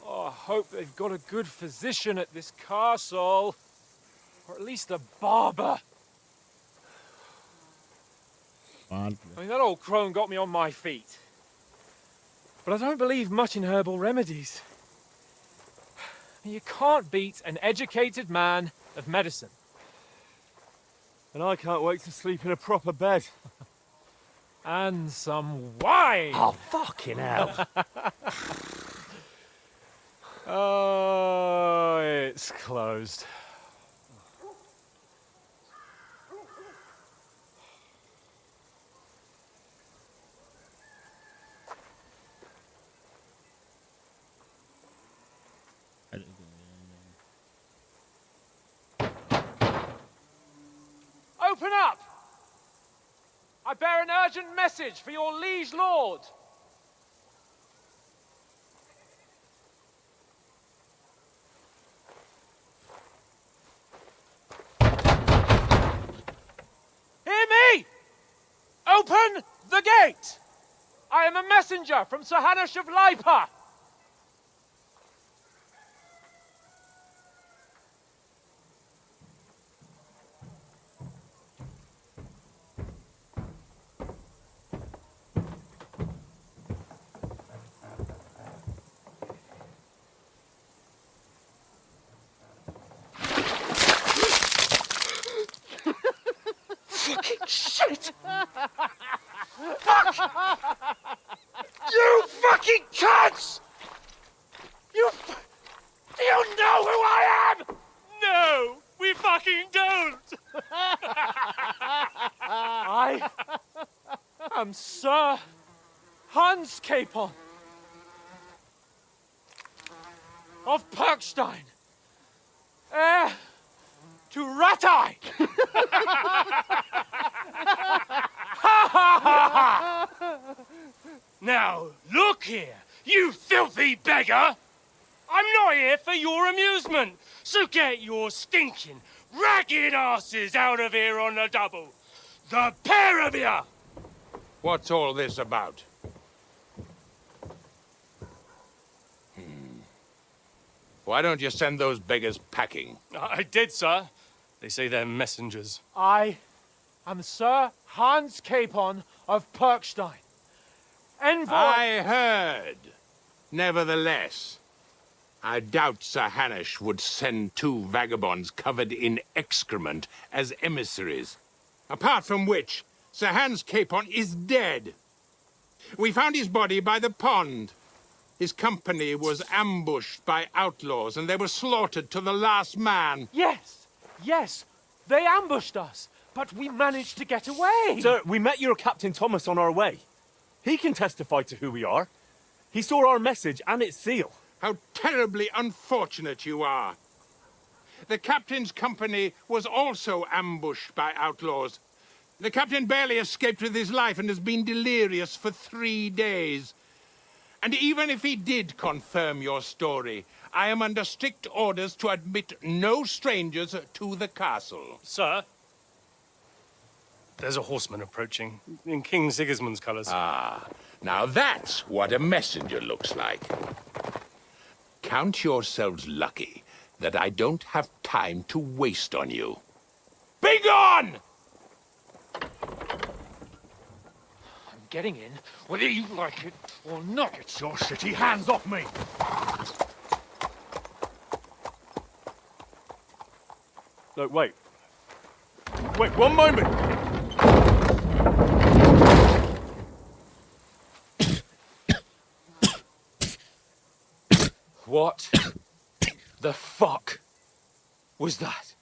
I hope they've got a good physician at this castle. Or at least a barber. I mean, that old crone got me on my feet. But I don't believe much in herbal remedies. You can't beat an educated man of medicine. And I can't wait to sleep in a proper bed. And some wine! Oh, fucking hell. Oh, it's closed. Open up! I bear an urgent message for your liege lord. Hear me! Open the gate! I am a messenger from Sir Hanush of Lipa. Fucking shit! Fuck! You fucking cunts! Do you know who I am? No, we fucking don't! I am Sir Hans Capon of Perkstein, heir to Ratai! Now, look here, you filthy beggar! I'm not here for your amusement, so get your stinking, ragged asses out of here on the double. The pair of you! What's all this about? Why don't you send those beggars packing? I did, sir. They say they're messengers. I am Sir Hans Capon of Perkstein. Envoy... I heard. Nevertheless, I doubt Sir Hanush would send two vagabonds covered in excrement as emissaries. Apart from which, Sir Hans Capon is dead. We found his body by the pond. His company was ambushed by outlaws, and they were slaughtered to the last man. Yes, yes, they ambushed us, but we managed to get away. Sir, we met your Captain Thomas on our way. He can testify to who we are. He saw our message and its seal. How terribly unfortunate you are. The captain's company was also ambushed by outlaws. The captain barely escaped with his life and has been delirious for 3 days. And even if he did confirm your story, I am under strict orders to admit no strangers to the castle. Sir, there's a horseman approaching in King Sigismund's colours. Ah, now that's what a messenger looks like. Count yourselves lucky that I don't have time to waste on you. Be gone! I'm getting in, whether you like it or not. It's your city. Hands off me! Look, wait. Wait, one moment! What the fuck was that?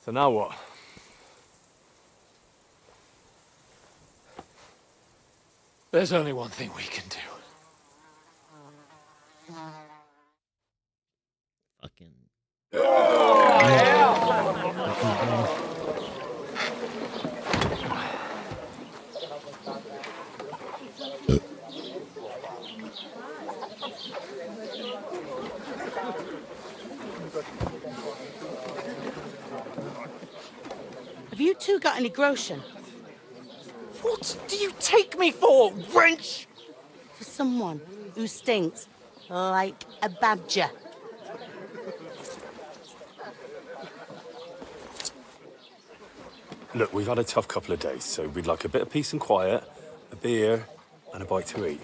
So now what? There's only one thing we can do. Fucking. Have you two got any groschen? What do you take me for, wench? For someone who stinks like a badger. Look, we've had a tough couple of days, so we'd like a bit of peace and quiet, a beer, and a bite to eat.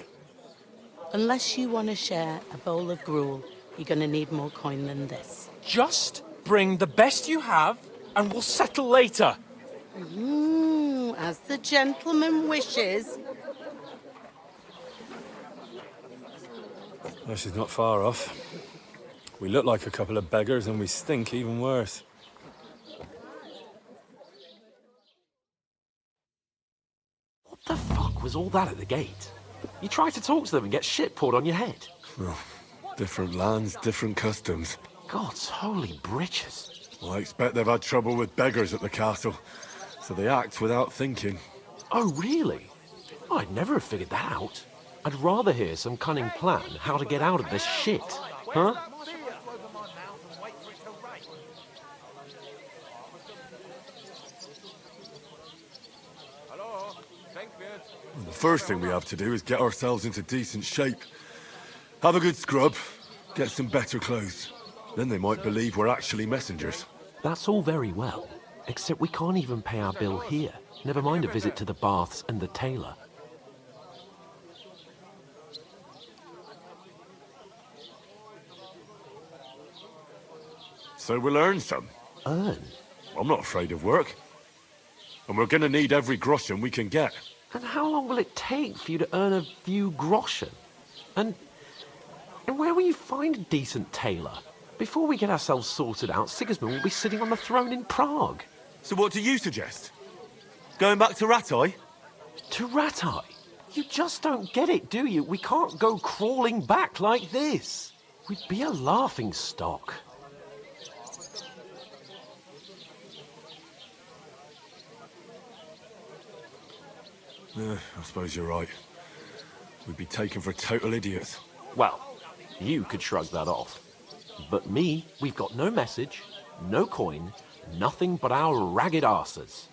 Unless you want to share a bowl of gruel, you're going to need more coin than this. Just bring the best you have, and we'll settle later. As the gentleman wishes. Well, she's not far off. We look like a couple of beggars, and we stink even worse. What the fuck was all that at the gate? You try to talk to them and get shit poured on your head. Well, different lands, different customs. God's holy britches. Well, I expect they've had trouble with beggars at the castle, so they act without thinking. Oh, really? I'd never have figured that out. I'd rather hear some cunning plan how to get out of this shit. Huh? The first thing we have to do is get ourselves into decent shape. Have a good scrub, get some better clothes. Then they might believe we're actually messengers. That's all very well, except we can't even pay our bill here. Never mind a visit to the baths and the tailor. So we'll earn some. Earn? I'm not afraid of work. And we're gonna need every groschen we can get. And how long will it take for you to earn a few groschen? And where will you find a decent tailor? Before we get ourselves sorted out, Sigismund will be sitting on the throne in Prague. So what do you suggest? Going back to Rattay? To Rattay? You just don't get it, do you? We can't go crawling back like this. We'd be a laughing stock. I suppose you're right. We'd be taken for total idiots. Well, you could shrug that off. But me, we've got no message, no coin, nothing but our ragged arses.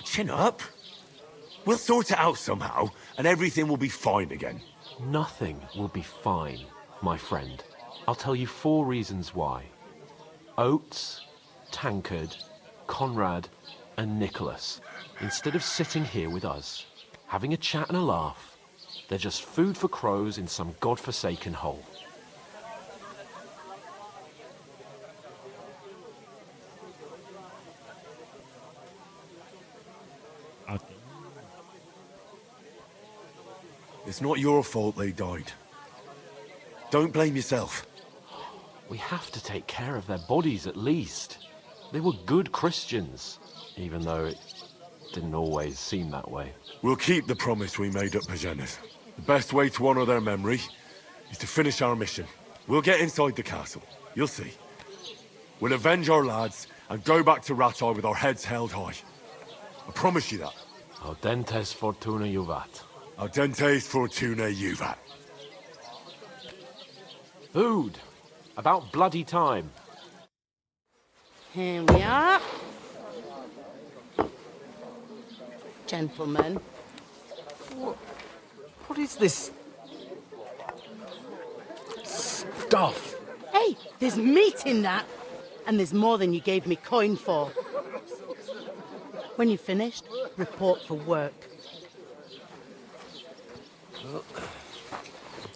Chin up. We'll sort it out somehow, and everything will be fine again. Nothing will be fine, my friend. I'll tell you 4 reasons why. Oates, Tankard, Conrad, and Nicholas, instead of sitting here with us, having a chat and a laugh, they're just food for crows in some godforsaken hole. It's not your fault they died. Don't blame yourself. We have to take care of their bodies at least. They were good Christians, even though it didn't always seem that way. We'll keep the promise we made at Pagenes. The best way to honor their memory is to finish our mission. We'll get inside the castle. You'll see. We'll avenge our lads and go back to Rattay with our heads held high. I promise you that. Audentes fortuna juvat. Audentes fortuna juvat. Food. About bloody time. Here we are. gentlemen. What is this stuff? Hey, there's meat in that. And there's more than you gave me coin for. When you're finished, report for work.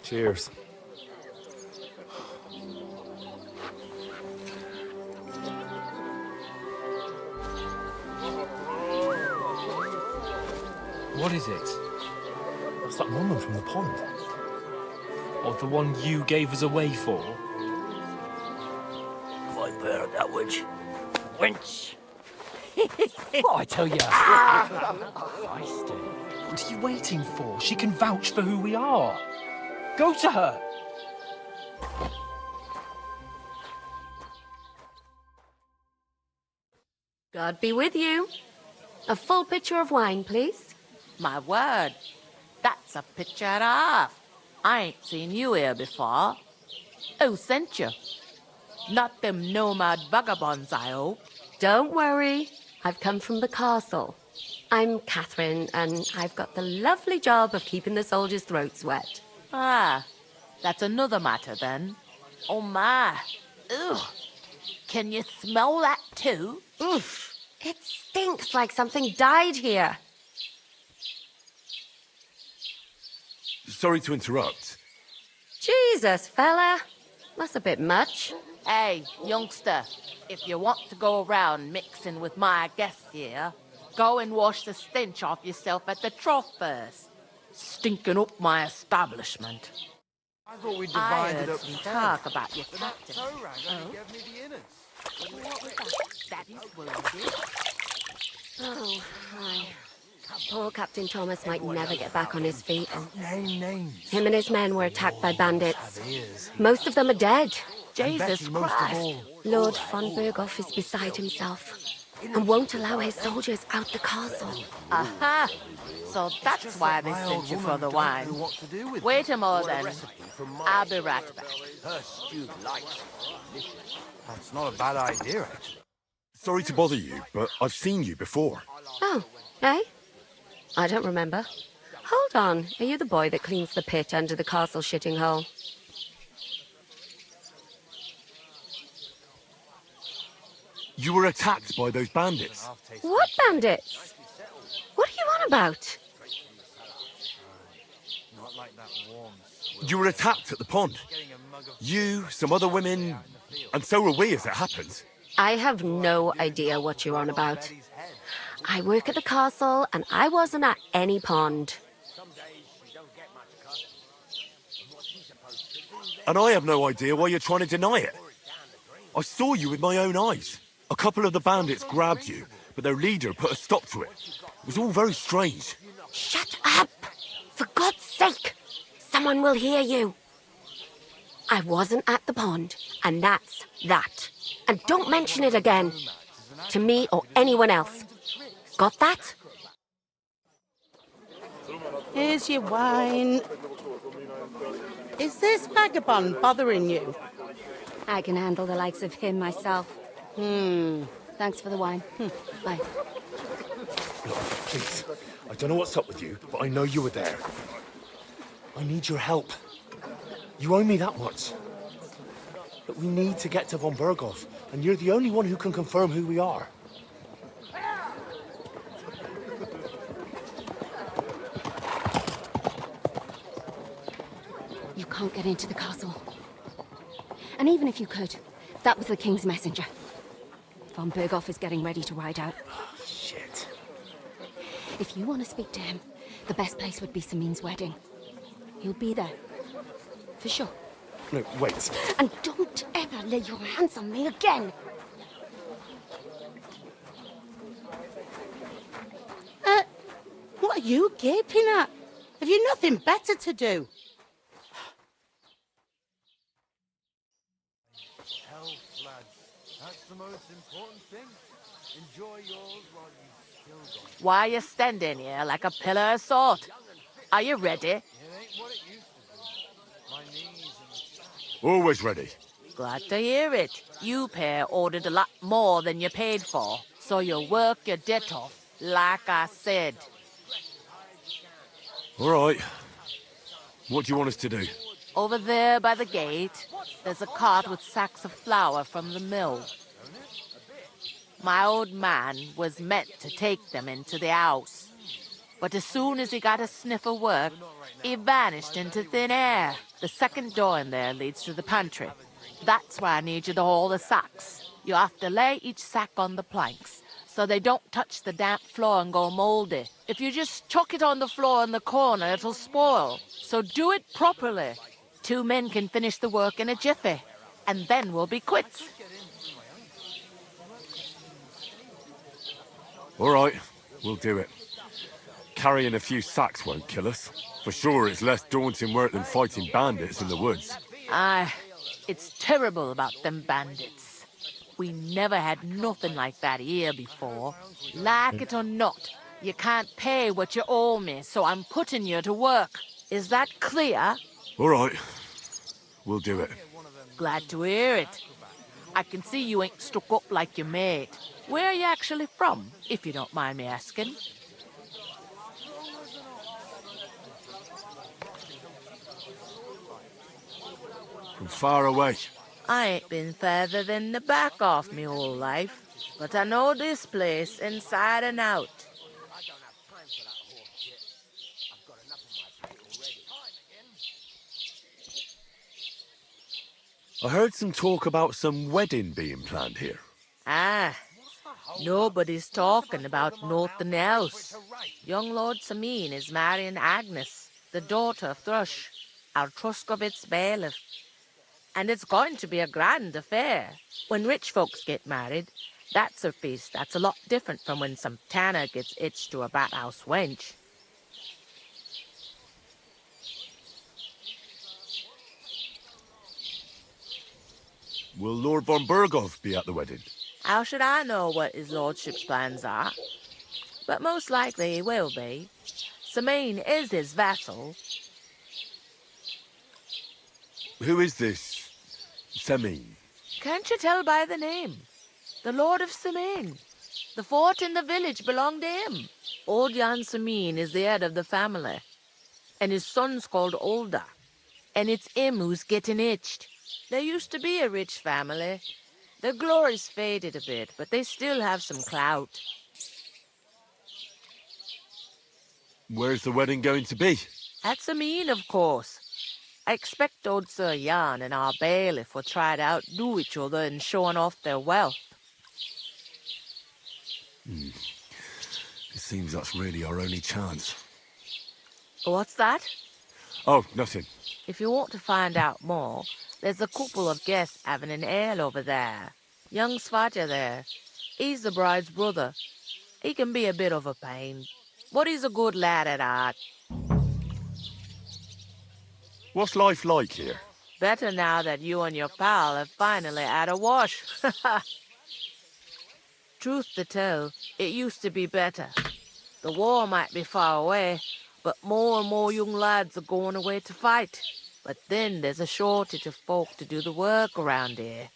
Cheers. What is it? That's that woman from the pond. Or the one you gave us away for? I bear that witch. Wench! What I tell you? Feisty. What are you waiting for? She can vouch for who we are. Go to her. God be with you. A full pitcher of wine, please. My word, that's a picture and a half. I ain't seen you here before. Who sent you? Not them nomad vagabonds, I hope. Don't worry. I've come from the castle. I'm Catherine, and I've got the lovely job of keeping the soldiers' throats wet. Ah, that's another matter then. Oh my. Ugh. Can you smell that too? Oof. It stinks like something died here. Sorry to interrupt. Jesus, fella. That's a bit much. Hey, youngster, if you want to go around mixing with my guests here, go and wash the stench off yourself at the trough first. Stinking up my establishment. I thought we I divided heard up some ten. talk about your captain. Only gave me the innards. What was that? That is wounded. Oh, hi. Poor Captain Thomas might never get back on his feet. Name names. Him and his men were attacked by bandits. Most of them are dead. Jesus Christ. Lord von Berghoff is beside himself and won't allow his soldiers out the castle. Aha! So that's why they sent you for the wine. Wait a moment then. I'll be right back. Her stewed lights are delicious. That's not a bad idea, actually. Sorry to bother you, but I've seen you before. Oh, eh? I don't remember. Hold on. Are you the boy that cleans the pit under the castle shitting hole? You were attacked by those bandits. What bandits? What are you on about? You were attacked at the pond. You, some other women, and so were we as it happened. I have no idea what you're on about. I work at the castle, and I wasn't at any pond. And I have no idea why you're trying to deny it. I saw you with my own eyes. A couple of the bandits grabbed you, but their leader put a stop to it. It was all very strange. Shut up! For God's sake! Someone will hear you. I wasn't at the pond, and that's that. And don't mention it again. To me or anyone else. Got that? Here's your wine. Is this vagabond bothering you? I can handle the likes of him myself. Thanks for the wine. Bye. Look, please. I don't know what's up with you, but I know you were there. I need your help. You owe me that much. But we need to get to von Berghoff, and you're the only one who can confirm who we are. You can't get into the castle. And even if you could, that was the King's messenger. Von Berghoff is getting ready to ride out. Shit. If you want to speak to him, the best place would be Samin's wedding. He'll be there. For sure. No, wait. And don't ever lay your hands on me again! What are you gaping at? Have you nothing better to do? Health, lads. That's the most important thing. Enjoy yours while you still got it. Why are you standing here like a pillar of salt? Are you ready? It ain't what it used to be. My knees and... Always ready. Glad to hear it. You pair ordered a lot more than you paid for, so you'll work your debt off, like I said. All right. What do you want us to do? Over there by the gate, there's a cart with sacks of flour from the mill. My old man was meant to take them into the house. But as soon as he got a sniff of work, he vanished into thin air. The second door in there leads to the pantry. That's where I need you to haul the sacks. You have to lay each sack on the planks, so they don't touch the damp floor and go moldy. If you just chuck it on the floor in the corner, it'll spoil. So do it properly. 2 men can finish the work in a jiffy, and then we'll be quits. All right, we'll do it. Carrying a few sacks won't kill us. For sure, it's less daunting work than fighting bandits in the woods. Aye, it's terrible about them bandits. We never had nothing like that here before. Like it or not, you can't pay what you owe me, so I'm putting you to work. Is that clear? All right, we'll do it. Glad to hear it. I can see you ain't stuck up like your mate. Where are you actually from, if you don't mind me asking? From far away. I ain't been further than the back off me whole life, but I know this place inside and out. I heard some talk about some wedding being planned here. Ah, nobody's talking about nothing else. Young Lord Sameen is marrying Agnes, the daughter of Thrush, our Truscovitz bailiff. And it's going to be a grand affair. When rich folks get married, that's a feast that's a lot different from when some tanner gets hitched to a bathouse wench. Will Lord von Berghoff be at the wedding? How should I know what his lordship's plans are? But most likely he will be. Sameen is his vassal. Who is this Sameen? Can't you tell by the name? The Lord of Sameen. The fort in the village belonged to him. Old Jan Sameen is the head of the family. And his son's called Olda. And it's him who's getting hitched. There used to be a rich family. Their glory's faded a bit, but they still have some clout. Where's the wedding going to be? At Sameen, of course. I expect old Sir Jan and our bailiff will try to outdo each other in showing off their wealth. It seems that's really our only chance. What's that? Oh, nothing. If you want to find out more, there's a couple of guests having an ale over there. Young Svaja there. He's the bride's brother. He can be a bit of a pain, but he's a good lad at heart. What's life like here? Better now that you and your pal have finally had a wash. Truth to tell, it used to be better. The war might be far away, but more and more young lads are going away to fight. But then there's a shortage of folk to do the work around here,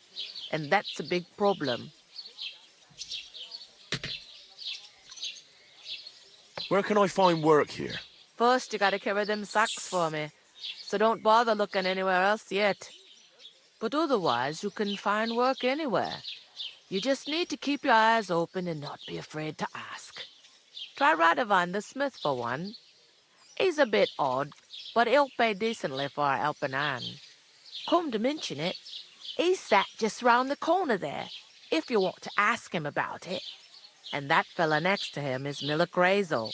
and that's a big problem. Where can I find work here? First, you gotta carry them sacks for me, so don't bother looking anywhere else yet. But otherwise, you can find work anywhere. You just need to keep your eyes open and not be afraid to ask. Try Radovan the smith for one. He's a bit odd, but he'll pay decently for a helping hand. Come to mention it, he's sat just round the corner there, if you want to ask him about it. And that fella next to him is Miller Crazel.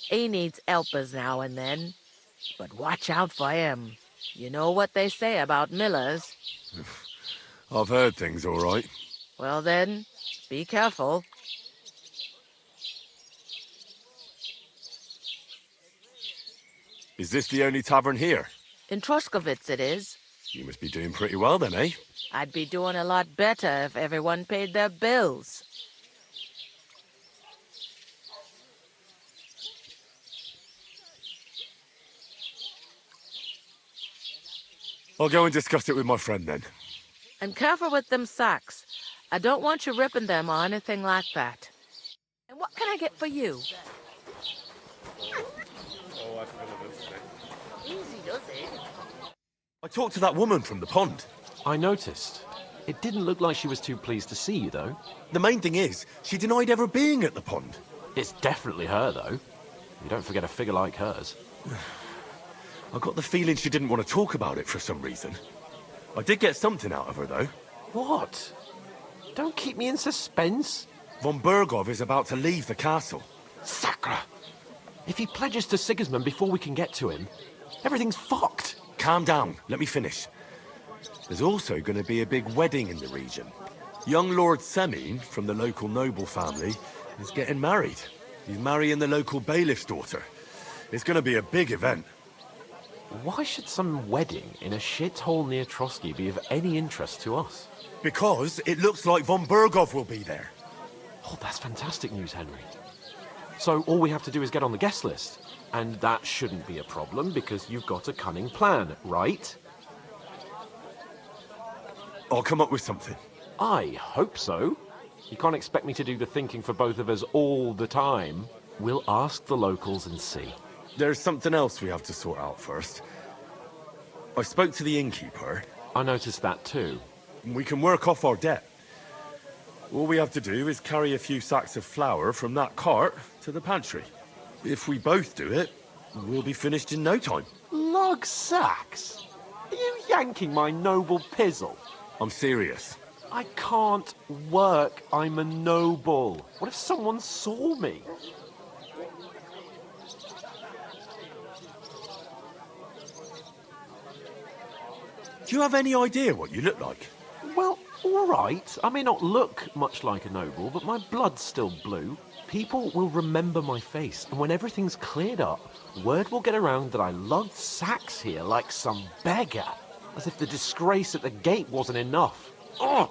He needs helpers now and then, but watch out for him. You know what they say about Millers. I've heard things, all right. Well then, be careful. Is this the only tavern here? In Truscovitz it is. You must be doing pretty well then, eh? I'd be doing a lot better if everyone paid their bills. I'll go and discuss it with my friend then. And careful with them sacks. I don't want you ripping them or anything like that. And what can I get for you? Easy does it. I talked to that woman from the pond. I noticed. It didn't look like she was too pleased to see you, though. The main thing is, she denied ever being at the pond. It's definitely her, though. You don't forget a figure like hers. I got the feeling she didn't want to talk about it for some reason. I did get something out of her, though. What? Don't keep me in suspense. Von Bergov is about to leave the castle. Sacra! If he pledges to Sigismund before we can get to him, everything's fucked. Calm down. Let me finish. There's also going to be a big wedding in the region. Young Lord Semine, from the local noble family, is getting married. He's marrying the local bailiff's daughter. It's going to be a big event. Why should some wedding in a shithole near Trotsky be of any interest to us? Because it looks like Von Bergov will be there. Oh, that's fantastic news, Henry. So all we have to do is get on the guest list. And that shouldn't be a problem because you've got a cunning plan, right? I'll come up with something. I hope so. You can't expect me to do the thinking for both of us all the time. We'll ask the locals and see. There's something else we have to sort out first. I spoke to the innkeeper. I noticed that too. We can work off our debt. All we have to do is carry a few sacks of flour from that cart to the pantry. If we both do it, we'll be finished in no time. Lug sacks? Are you yanking my noble pizzle? I'm serious. I can't work. I'm a noble. What if someone saw me? Do you have any idea what you look like? Well, all right. I may not look much like a noble, but my blood's still blue. People will remember my face, and when everything's cleared up, word will get around that I lugged sacks here like some beggar. As if the disgrace at the gate wasn't enough. Ugh!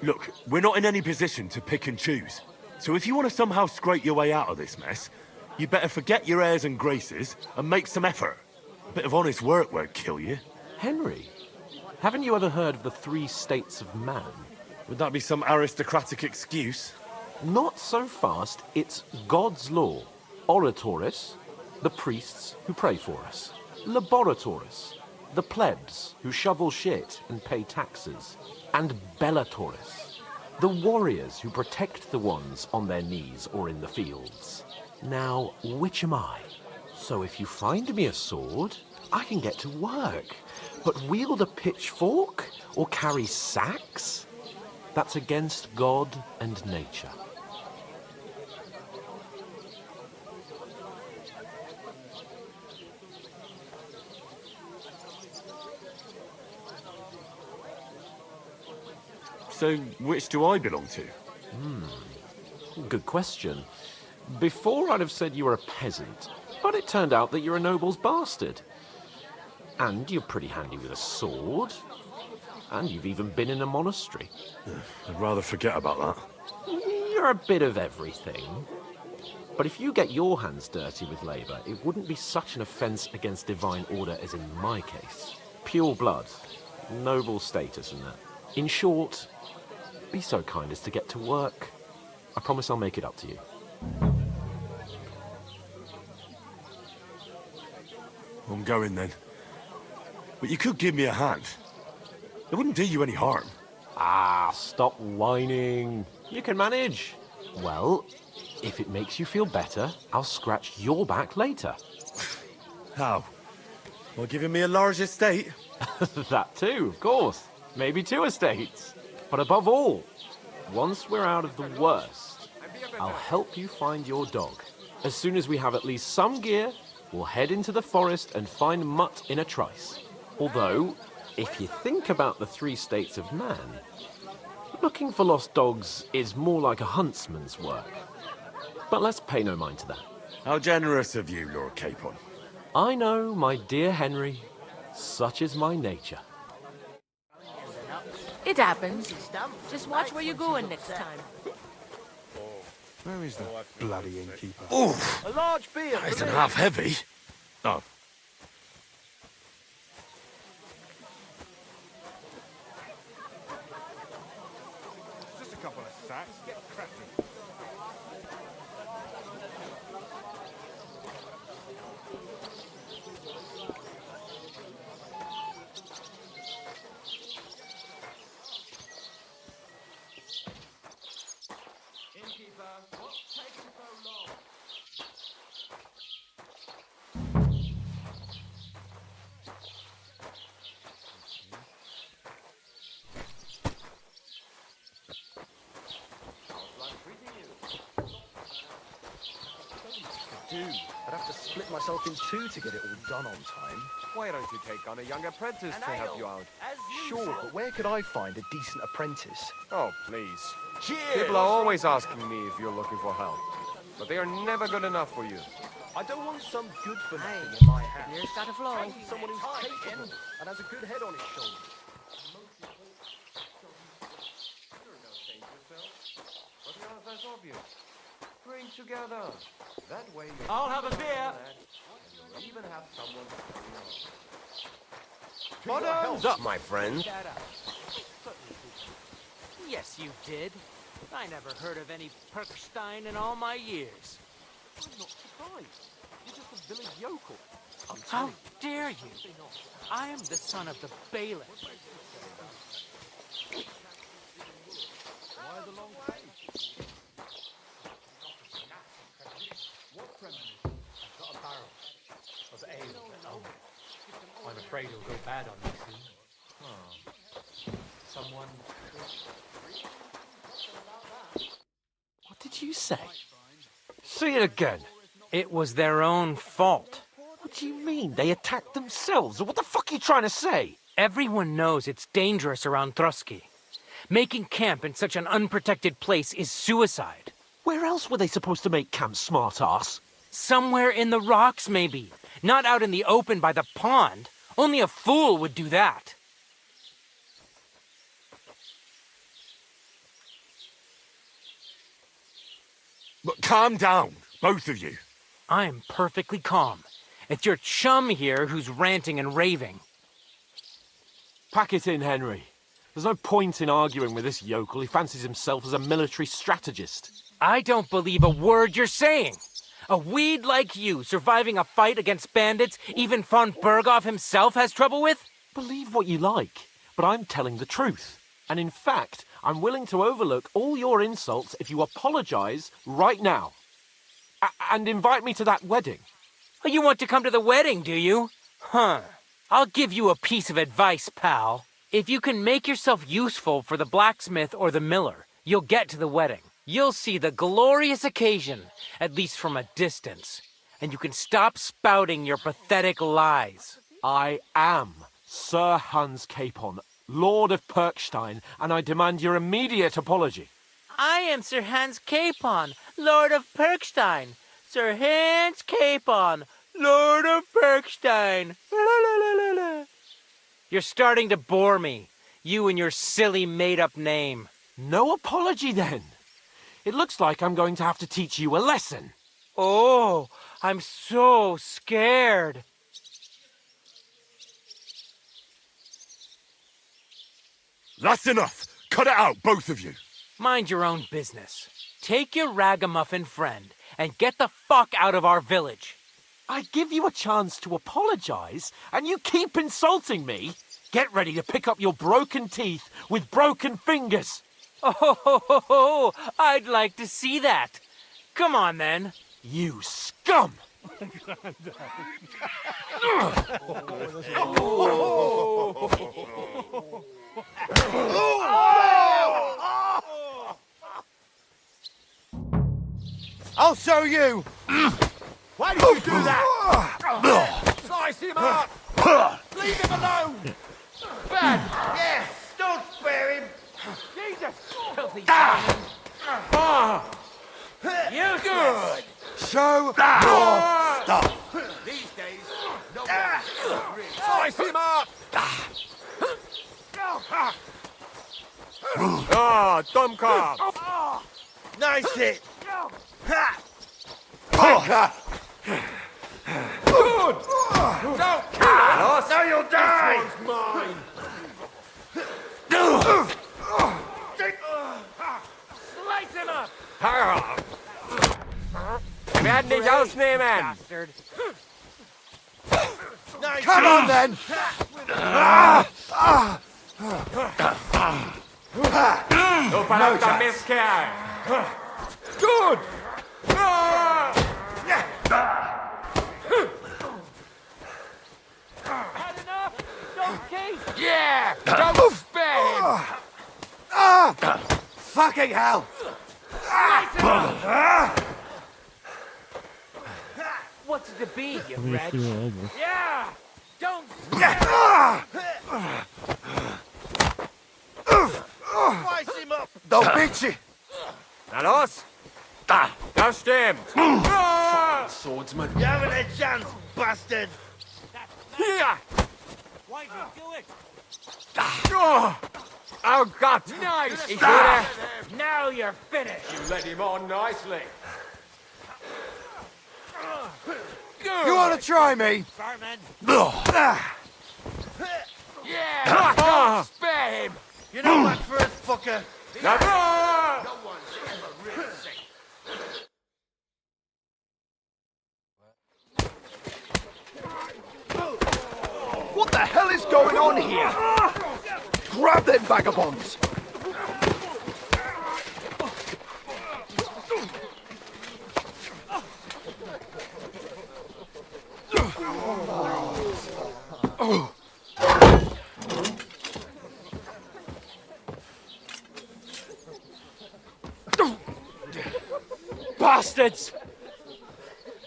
Look, we're not in any position to pick and choose. So if you want to somehow scrape your way out of this mess, you better forget your airs and graces and make some effort. A bit of honest work won't kill you. Henry, haven't you ever heard of the 3 states of man? Would that be some aristocratic excuse? Not so fast. It's God's law. Oratoris, the priests who pray for us. Laboratoris, the plebs who shovel shit and pay taxes. And Bellatoris, the warriors who protect the ones on their knees or in the fields. Now, which am I? So if you find me a sword, I can get to work. But wield a pitchfork or carry sacks? That's against God and nature. So, which do I belong to? Good question. Before I'd have said you were a peasant, but it turned out that you're a noble's bastard. And you're pretty handy with a sword. And you've even been in a monastery. I'd rather forget about that. You're a bit of everything. But if you get your hands dirty with labour, it wouldn't be such an offence against divine order as in my case. Pure blood, noble status and that. In short, be so kind as to get to work. I promise I'll make it up to you. I'm going then. But you could give me a hand. It wouldn't do you any harm. Ah, stop whining. You can manage. Well, if it makes you feel better, I'll scratch your back later. How? By giving me a large estate? That too, of course. Maybe 2 estates. But above all, once we're out of the worst, I'll help you find your dog. As soon as we have at least some gear, we'll head into the forest and find Mutt in a trice. Although, if you think about the 3 states of man, looking for lost dogs is more like a huntsman's work. But let's pay no mind to that. How generous of you, Lord Capon. I know, my dear Henry. Such is my nature. It happens. Just watch where you're going next time. Where is that bloody innkeeper? Oof! A large beer. That isn't half heavy. Oh. sacks. Get cracking. I'd have to split myself in two to get it all done on time. Why don't you take on a young apprentice to help you out? Sure, but where could I find a decent apprentice? Oh, please. People are always asking me if you're looking for help, but they are never good enough for you. I don't want some good for nothing in my house. Beer's gotta flow. I need someone who's capable and has a good head on his shoulders. But the others of you, bring together. That way you I'll have a beer. and you'll even have someone to Bottoms up, my friend. Shut up. Yes, you did. I never heard of any Perkstein in all my years. I'm not surprised. You're just a village yokel. How dare you? I am the son of the bailiff. Why the long face? What premises? I've got a barrel of ale at home. I'm afraid it'll go bad on me soon. Someone... What did you say? Say it again. It was their own fault. What do you mean? They attacked themselves? What the fuck are you trying to say? Everyone knows it's dangerous around Trotsky. Making camp in such an unprotected place is suicide. Where else were they supposed to make camp, smart-ass? Somewhere in the rocks, maybe. Not out in the open by the pond. Only a fool would do that. But calm down, both of you. I'm perfectly calm. It's your chum here who's ranting and raving. Pack it in, Henry. There's no point in arguing with this yokel. He fancies himself as a military strategist. I don't believe a word you're saying. A weed like you surviving a fight against bandits even von Berghoff himself has trouble with? Believe what you like, but I'm telling the truth. And in fact, I'm willing to overlook all your insults if you apologize right now. And invite me to that wedding. Oh, you want to come to the wedding, do you? Huh. I'll give you a piece of advice, pal. If you can make yourself useful for the blacksmith or the miller, you'll get to the wedding. You'll see the glorious occasion, at least from a distance. And you can stop spouting your pathetic lies. I am Sir Hans Capon, Lord of Perkstein, and I demand your immediate apology. I am Sir Hans Capon, Lord of Perkstein. Sir Hans Capon, Lord of Perkstein. You're starting to bore me. You and your silly made-up name. No apology, then. It looks like I'm going to have to teach you a lesson. Oh, I'm so scared. That's enough. Cut it out, both of you. Mind your own business. Take your ragamuffin friend and get the fuck out of our village. I give you a chance to apologize, and you keep insulting me. Get ready to pick up your broken teeth with broken fingers. Oh, I'd like to see that. Come on, then. You scum! I'll show you! Why did you do that? Slice him up! Leave him alone! Bad! Yes! Don't spare him! Jesus! Filthy You good! Show more stuff! These days, no one really. Slice him up! Ah, Tomka! Nice hit! Good! Don't kill us! Now you'll die! This one's mine! him up! Wir werden dich ausnehmen! Bastard. Come on, then! Du verdammter Mistkerl! Good! Had enough, donkey! Yeah! Don't spare him! Fucking hell! What's it to be, you I'm gonna wretch? screw it over. Yeah! Don't Slice him up! They'll beat you! Na los! Das stimmt! Swordsman. You haven't a chance, bastard! Hier! Why'd you do it? Oh Gott! Nice! Ich würde... Now you're finished! You led him on nicely. You want to try me? Barman! Yeah! Don't spare him! You're not much for us, fucker. What the hell is going on here? Grab them vagabonds! Bastards!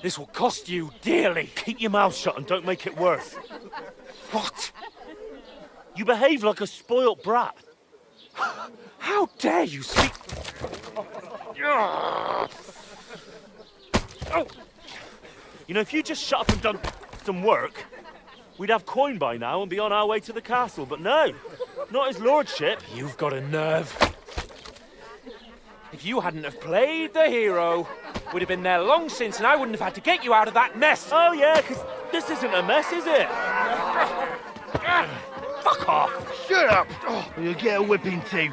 This will cost you dearly. Keep your mouth shut and don't make it worse. What? You behave like a spoilt brat. How dare you speak... Oh. You know, if you just shut up and done some work, we'd have coin by now and be on our way to the castle, but no, not his lordship. You've got a nerve. If you hadn't have played the hero, we'd have been there long since and I wouldn't have had to get you out of that mess. Oh yeah, because this isn't a mess, is it? Fuck off. Shut up! Or you'll get a whipping too.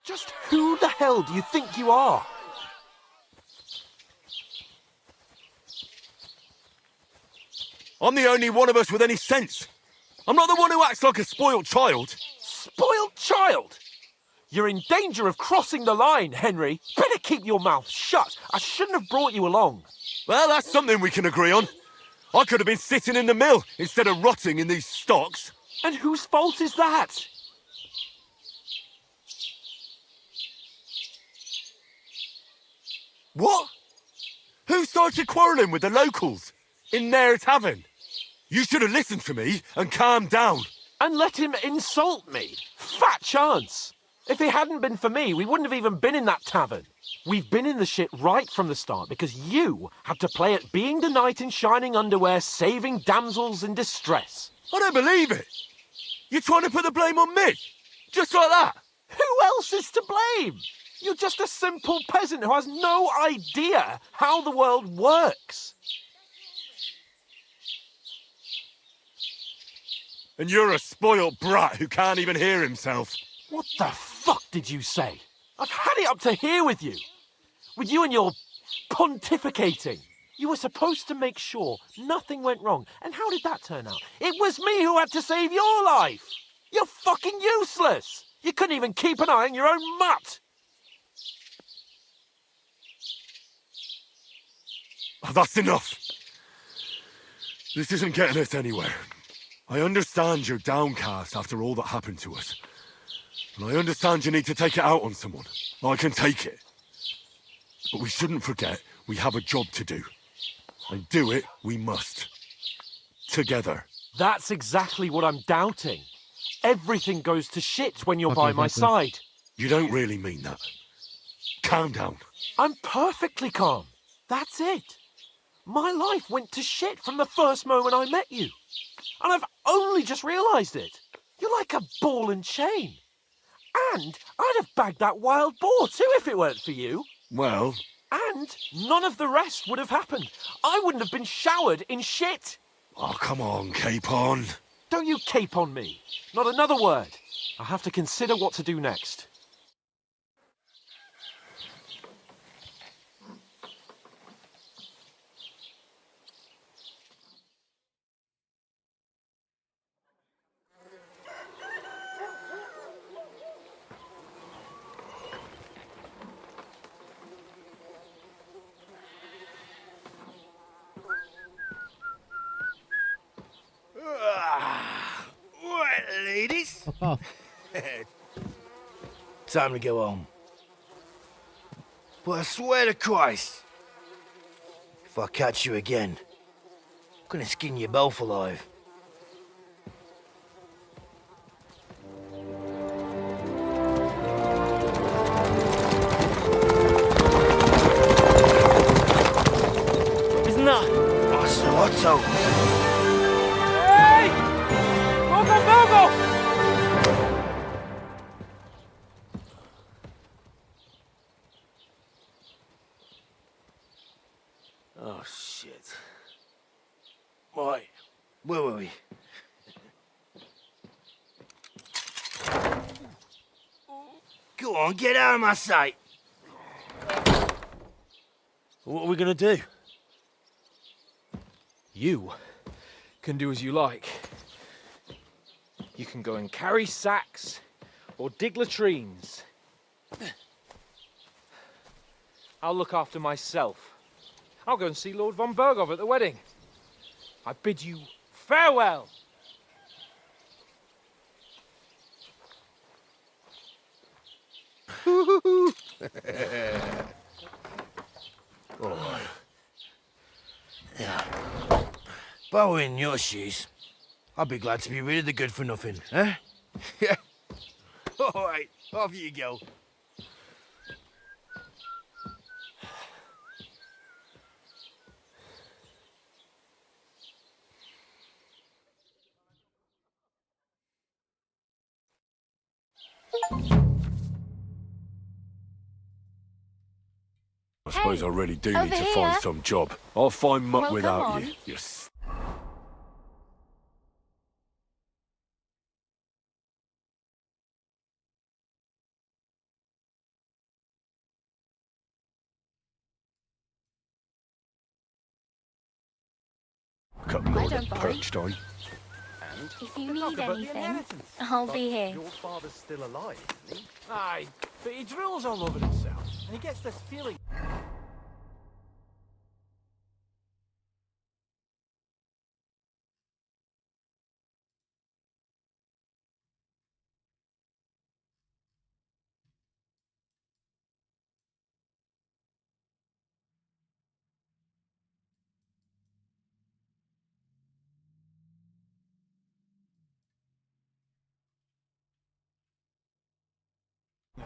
Just who the hell do you think you are? I'm the only one of us with any sense. I'm not the one who acts like a spoiled child. Spoiled child? You're in danger of crossing the line, Henry. Better keep your mouth shut. I shouldn't have brought you along. Well, that's something we can agree on. I could have been sitting in the mill instead of rotting in these stocks. And whose fault is that? What? Who started quarrelling with the locals in their tavern? You should have listened to me and calmed down. And let him insult me. Fat chance. If it hadn't been for me, we wouldn't have even been in that tavern. We've been in the shit right from the start because you had to play at being the knight in shining underwear, saving damsels in distress. I don't believe it. You're trying to put the blame on me? Just like that? Who else is to blame? You're just a simple peasant who has no idea how the world works. And you're a spoilt brat who can't even hear himself. What the fuck did you say? I've had it up to here with you. With you and your pontificating. You were supposed to make sure nothing went wrong. And how did that turn out? It was me who had to save your life. You're fucking useless. You couldn't even keep an eye on your own mutt. Oh, that's enough. This isn't getting us anywhere. I understand you're downcast after all that happened to us. And I understand you need to take it out on someone. I can take it. But we shouldn't forget we have a job to do. And do it we must. Together. That's exactly what I'm doubting. Everything goes to shit when you're by my side. You don't really mean that. Calm down. I'm perfectly calm. That's it. My life went to shit from the first moment I met you. And I've only just realised it. You're like a ball and chain. And I'd have bagged that wild boar too if it weren't for you. Well... And none of the rest would have happened. I wouldn't have been showered in shit. Oh, come on, Capon. Don't you cape on me. Not another word. I have to consider what to do next. Right, ladies. Fuck off. Time to go home. But I swear to Christ, if I catch you again, I'm gonna skin you both alive. Isn't that? Oh, so what's up? Hey! Bogo, Bogo! Oh, shit. Right, where were we? Go on, get out of my sight. What are we gonna do? You can do as you like. You can go and carry sacks or dig latrines. I'll look after myself. I'll go and see Lord von Berghoff at the wedding. I bid you farewell. Oh. Yeah. If I were in your shoes, I'd be glad to be rid of the good for nothing, eh? Yeah. All right, off you go. I suppose I really do over need to here. find some job. I'll find muck Well, come without on. you. You cut I Lord don't at bite. Perkstein. If you need anything, I'll be here. Your father's still alive, isn't he? Aye, but he drills all over himself, and he gets this feeling.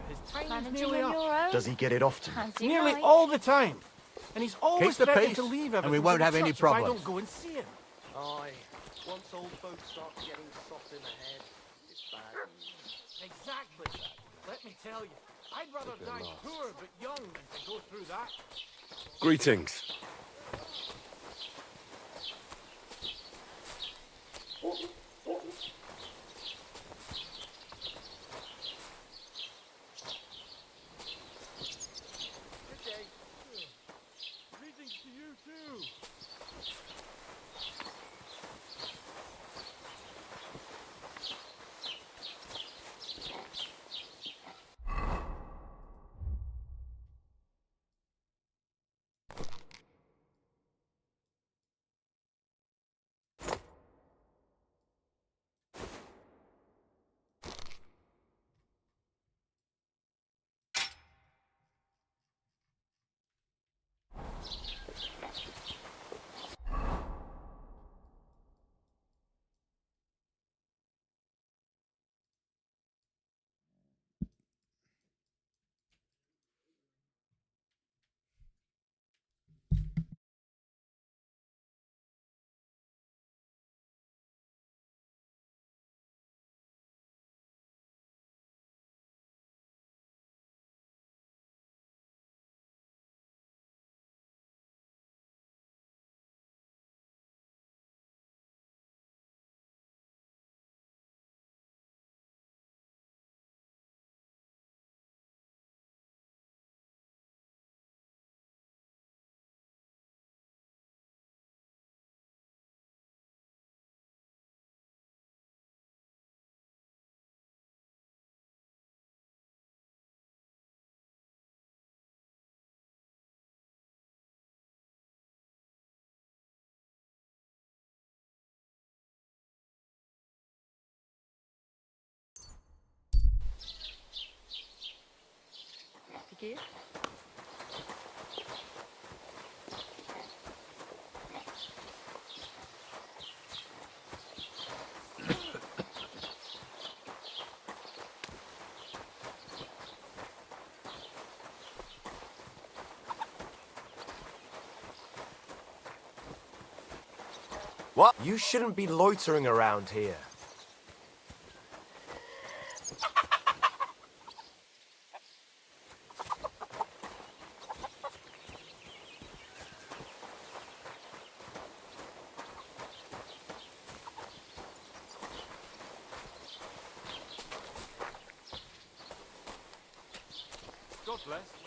His time's Managing nearly on up. your own? Does he get it often? Fancy Nearly right. all the time. And he's always Keep the threatening peace, to leave and we everything won't to the have any church if I problems. don't go and see him. Aye. Once old folks start getting soft in the head, it's bad. Exactly. Let me tell you, I'd rather die poor but young than to go through that. Greetings. Greetings to you too. you. What? You shouldn't be loitering around here. God bless.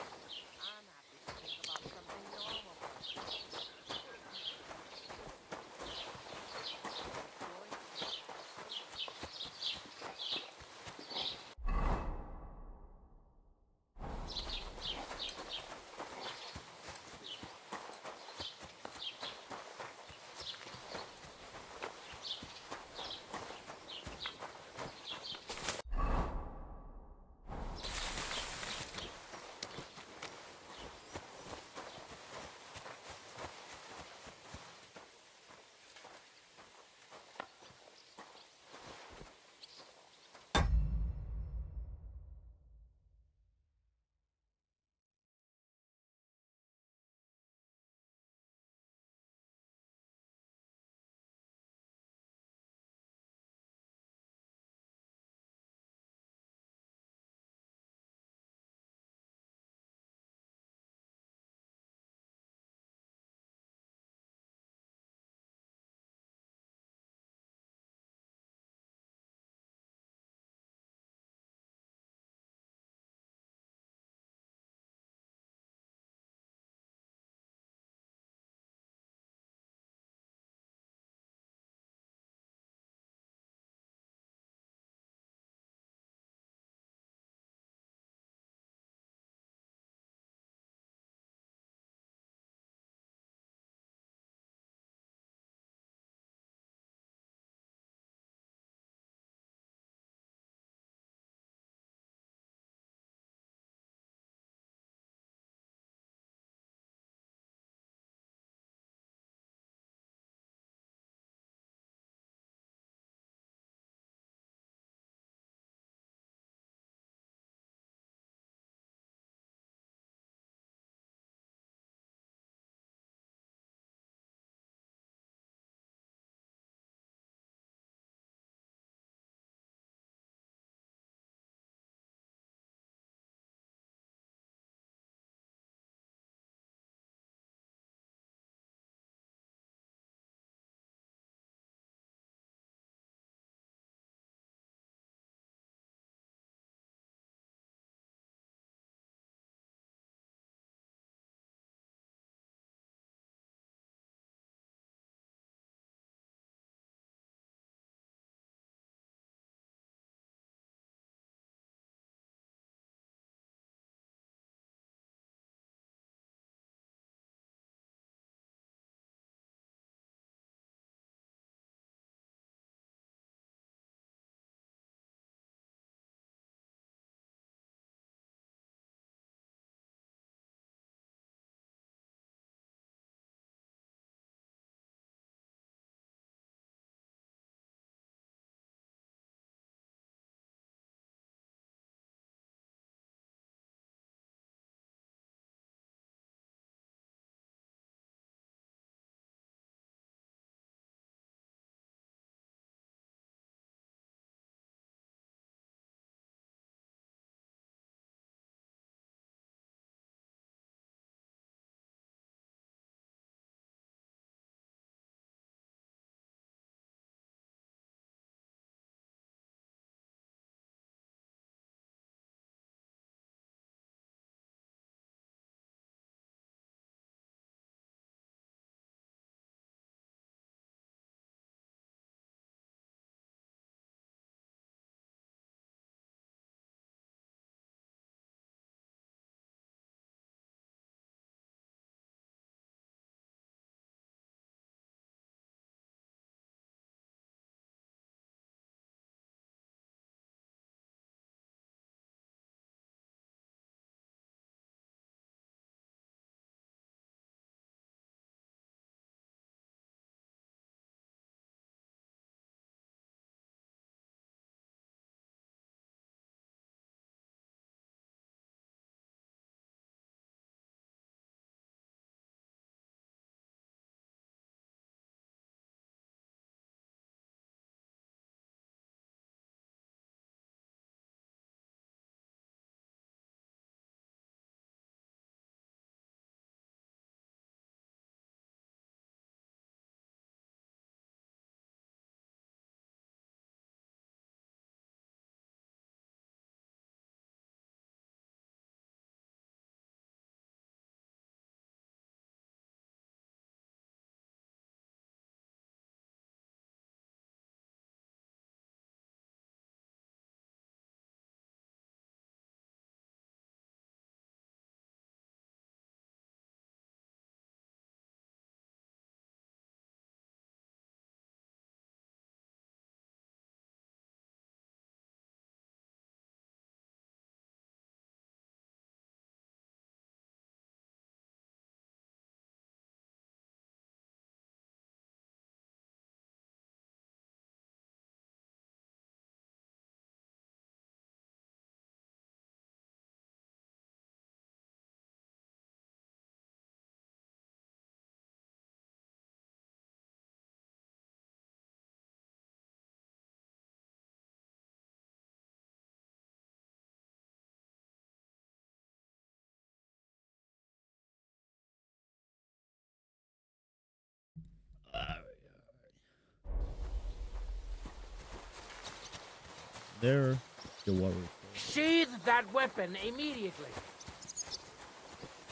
There, the warrior. Sheathe that weapon immediately.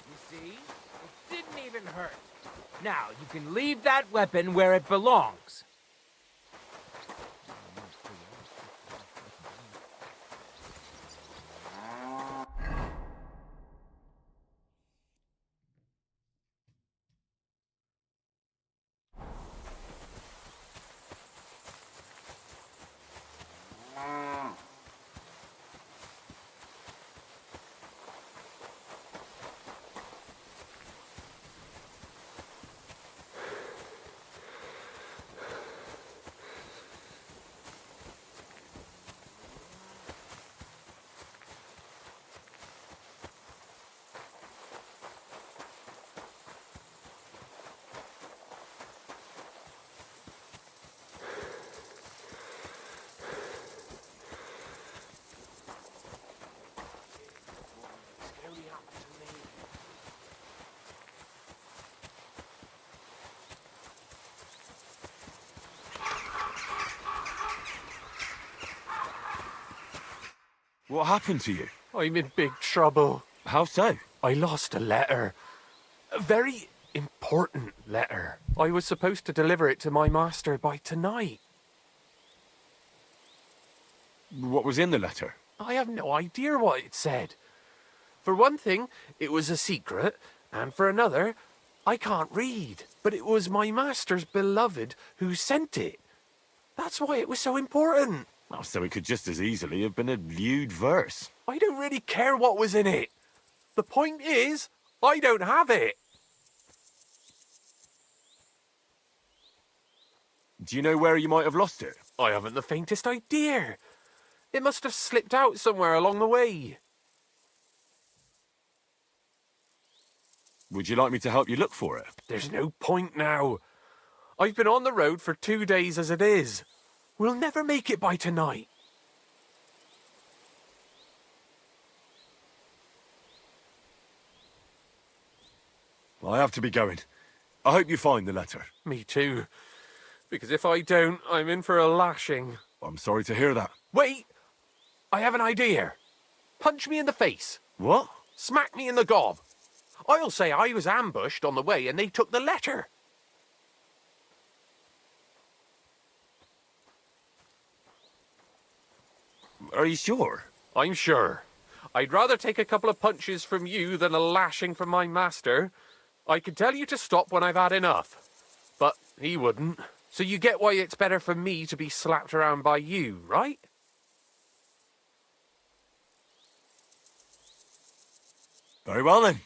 You see? It didn't even hurt. Now, you can leave that weapon where it belongs. What happened to you? I'm in big trouble. How so? I lost a letter. A very important letter. I was supposed to deliver it to my master by tonight. What was in the letter? I have no idea what it said. For one thing, it was a secret, and for another, I can't read. But it was my master's beloved who sent it. That's why it was so important. Oh, so it could just as easily have been a lewd verse. I don't really care what was in it. The point is, I don't have it. Do you know where you might have lost it? I haven't the faintest idea. It must have slipped out somewhere along the way. Would you like me to help you look for it? There's no point now. I've been on the road for 2 days as it is. We'll never make it by tonight. I have to be going. I hope you find the letter. Me too. Because if I don't, I'm in for a lashing. I'm sorry to hear that. Wait! I have an idea. Punch me in the face. What? Smack me in the gob. I'll say I was ambushed on the way and they took the letter. Are you sure? I'm sure. I'd rather take a couple of punches from you than a lashing from my master. I could tell you to stop when I've had enough. But he wouldn't. So you get why it's better for me to be slapped around by you, right? Very well then.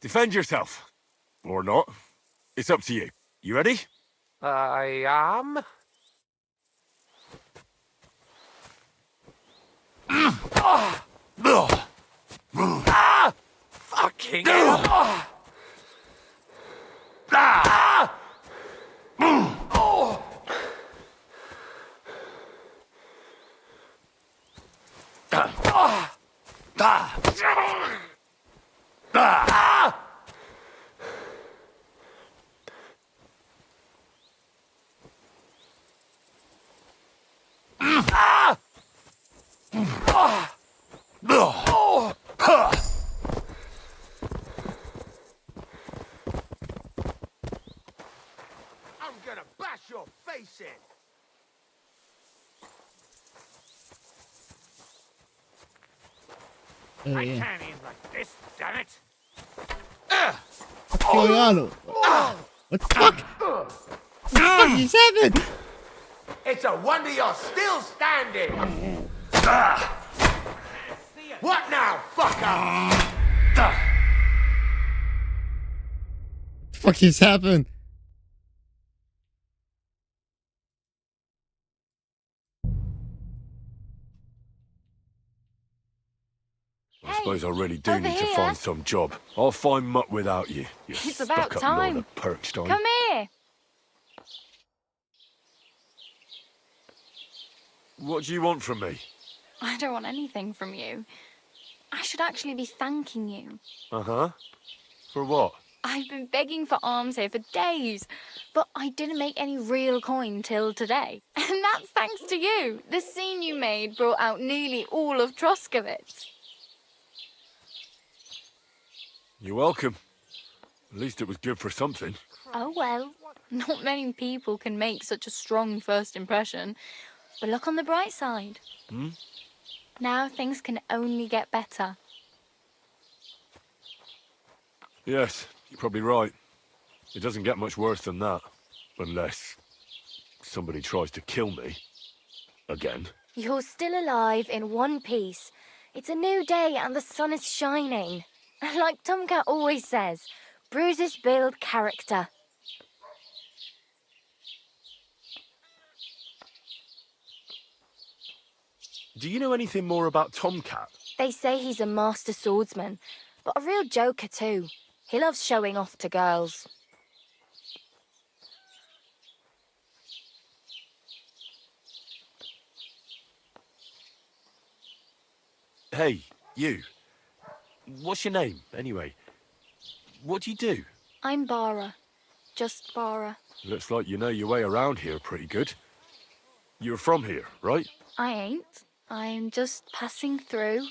Defend yourself. Or not. It's up to you. You ready? I am. Fucking hell! I'm gonna bash your face in. Oh, I yeah. can't aim like this, damn it. What's going on? What the fuck? What the fuck is happening? It's a wonder you're still standing. What now, fucker? What the fuck is happening? I suppose I really do over need to here. find some job. I'll find mutt without you. You It's about stuck-up time. Lord of Perkstein. Come here. What do you want from me? I don't want anything from you. I should actually be thanking you. Uh-huh. For what? I've been begging for alms here for days, but I didn't make any real coin till today. And that's thanks to you. The scene you made brought out nearly all of Troskowitz. You're welcome. At least it was good for something. Oh well, not many people can make such a strong first impression. But look on the bright side. Hmm? Now things can only get better. Yes, you're probably right. It doesn't get much worse than that. Unless somebody tries to kill me. Again. You're still alive in one piece. It's a new day and the sun is shining. Like Tomcat always says, bruises build character. Do you know anything more about Tomcat? They say he's a master swordsman, but a real joker too. He loves showing off to girls. Hey, you. What's your name, anyway? What do you do? I'm Bara. Just Bara. Looks like you know your way around here pretty good. You're from here, right? I ain't. I'm just passing through.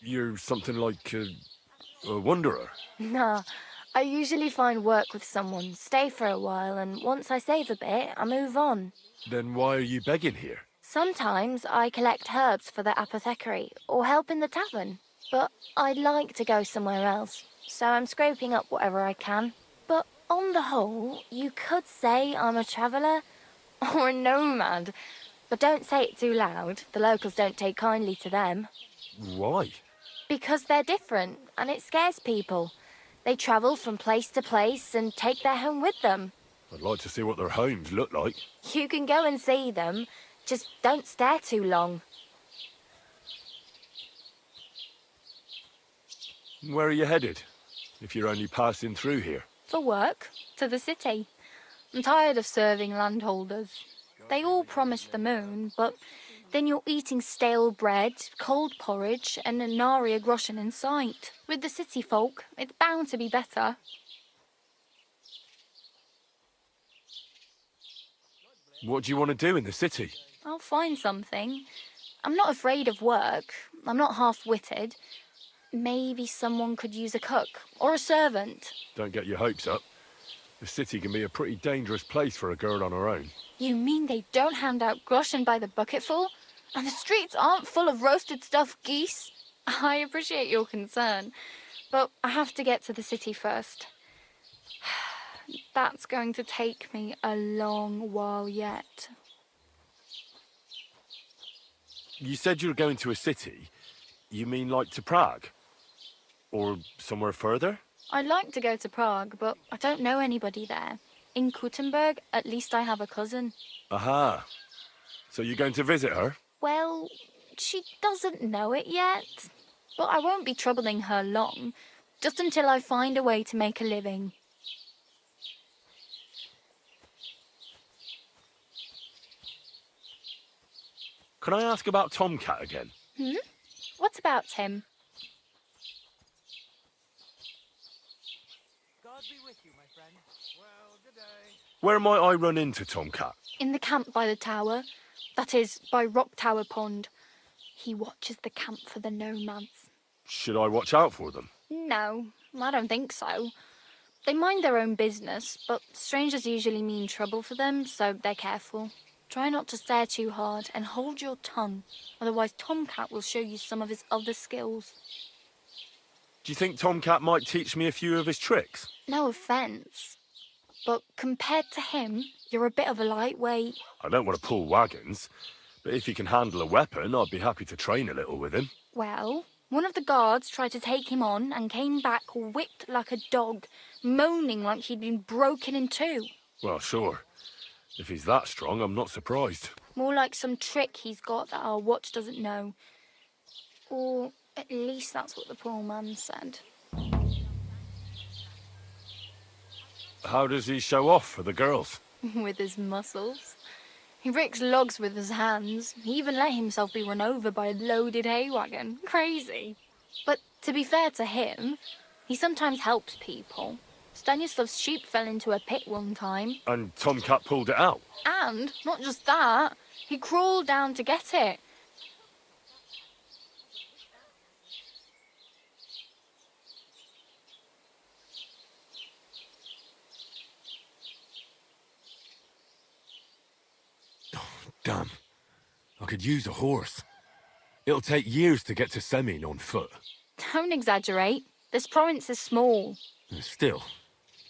You're something like a wanderer. Nah, I usually find work with someone, stay for a while, and once I save a bit, I move on. Then why are you begging here? Sometimes I collect herbs for the apothecary or help in the tavern, but I'd like to go somewhere else, so I'm scraping up whatever I can. But on the whole, you could say I'm a traveller or a nomad, but don't say it too loud. The locals don't take kindly to them. Why? Because they're different, and it scares people. They travel from place to place and take their home with them. I'd like to see what their homes look like. You can go and see them, just don't stare too long. Where are you headed, if you're only passing through here? For work, to the city. I'm tired of serving landholders. They all promise the moon, but then you're eating stale bread, cold porridge, and a nary a groschen in sight. With the city folk, it's bound to be better. What do you want to do in the city? I'll find something. I'm not afraid of work. I'm not half-witted. Maybe someone could use a cook or a servant. Don't get your hopes up. The city can be a pretty dangerous place for a girl on her own. You mean they don't hand out groschen by the bucketful? And the streets aren't full of roasted stuffed geese? I appreciate your concern, but I have to get to the city first. That's going to take me a long while yet. You said you were going to a city. You mean like to Prague? Or somewhere further? I'd like to go to Prague, but I don't know anybody there. In Kuttenberg, at least I have a cousin. Aha. So you're going to visit her? Well, she doesn't know it yet. But I won't be troubling her long, just until I find a way to make a living. Can I ask about Tomcat again? What about him? Where might I run into Tomcat? In the camp by the tower. That is, by Rock Tower Pond. He watches the camp for the nomads. Should I watch out for them? No, I don't think so. They mind their own business, but strangers usually mean trouble for them, so they're careful. Try not to stare too hard and hold your tongue, otherwise Tomcat will show you some of his other skills. Do you think Tomcat might teach me a few of his tricks? No offence, but compared to him, you're a bit of a lightweight. I don't want to pull wagons, but if he can handle a weapon, I'd be happy to train a little with him. Well, one of the guards tried to take him on and came back whipped like a dog, moaning like he'd been broken in two. Well, sure. If he's that strong, I'm not surprised. More like some trick he's got that our watch doesn't know. Or at least that's what the poor man said. How does he show off for the girls? With his muscles. He breaks logs with his hands. He even let himself be run over by a loaded hay wagon. Crazy. But to be fair to him, he sometimes helps people. Stanislav's sheep fell into a pit one time. And Tomcat pulled it out. And, not just that, he crawled down to get it. Damn. I could use a horse. It'll take years to get to Semin on foot. Don't exaggerate. This province is small. Still,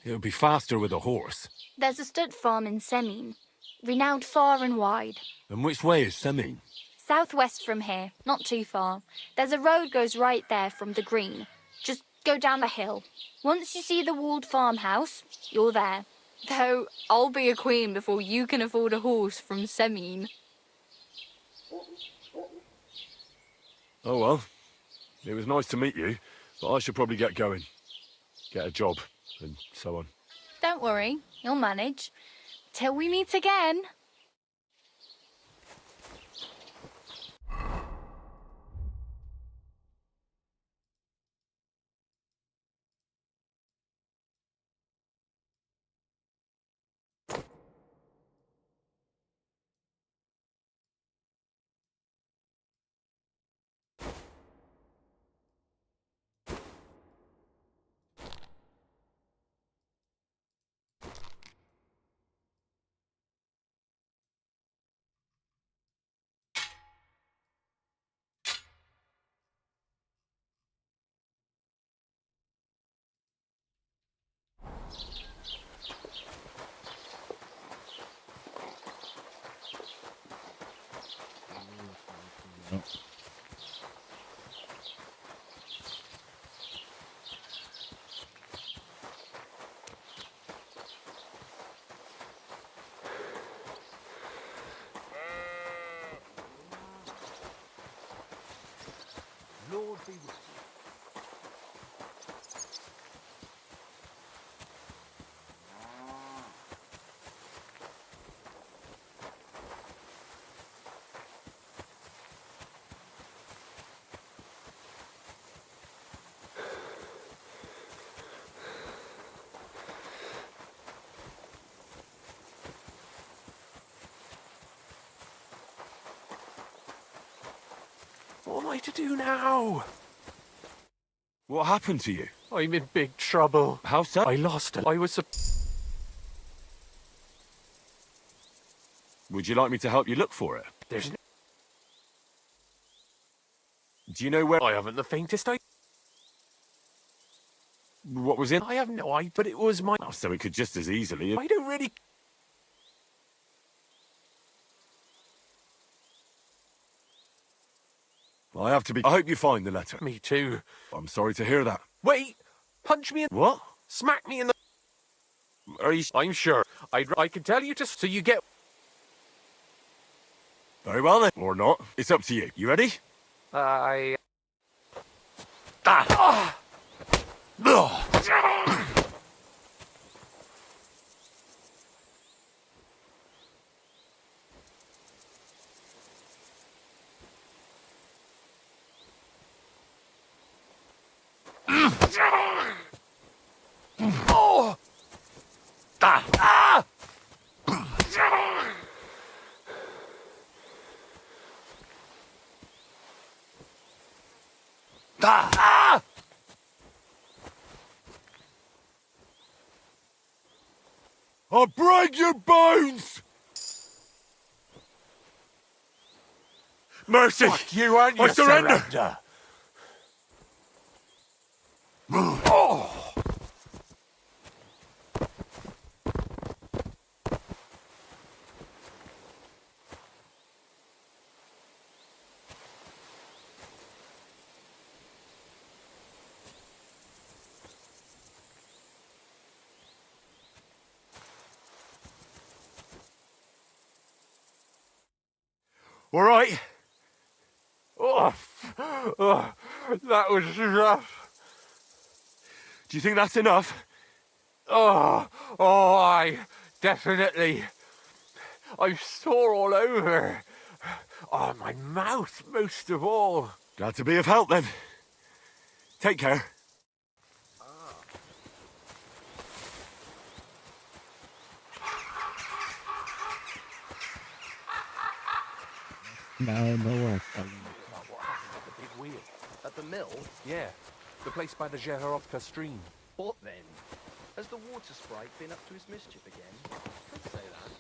it would be faster with a horse. There's a stud farm in Semin, renowned far and wide. And which way is Semin? Southwest from here, not too far. There's a road goes right there from the green. Just go down the hill. Once you see the walled farmhouse, you're there. Though, I'll be a queen before you can afford a horse from Semin. Oh well. It was nice to meet you, but I should probably get going. Get a job, and so on. Don't worry, you'll manage. Till we meet again. Lord be with you. What am I to do now? What happened to you? I'm in big trouble. How so? I lost it. I was... Would you like me to help you look for it? There's no... Do you know where... I haven't the faintest idea. What was in? I have no idea, but it was my... Oh, so it could just as easily... I don't really... I have to be... I hope you find the letter. Me too. I'm sorry to hear that. Wait! Punch me in... What? Smack me in the... Are you... I'm sure. I can tell you to... So you get... Very well then. Or not. It's up to you. You ready? I... Ah! Oh! Ah! Ah! Ah! I'll break your bones! Mercy! Fuck you and I your surrender! Oh! All right. Oh, that was rough. Do you think that's enough? I definitely. I'm sore all over. Oh, my mouth most of all. Glad to be of help then. Take care. No, no one. What happened to the big wheel? At the mill? Yeah, the place by the Jehorovka stream. What then? Has the water sprite been up to his mischief again? Could say that.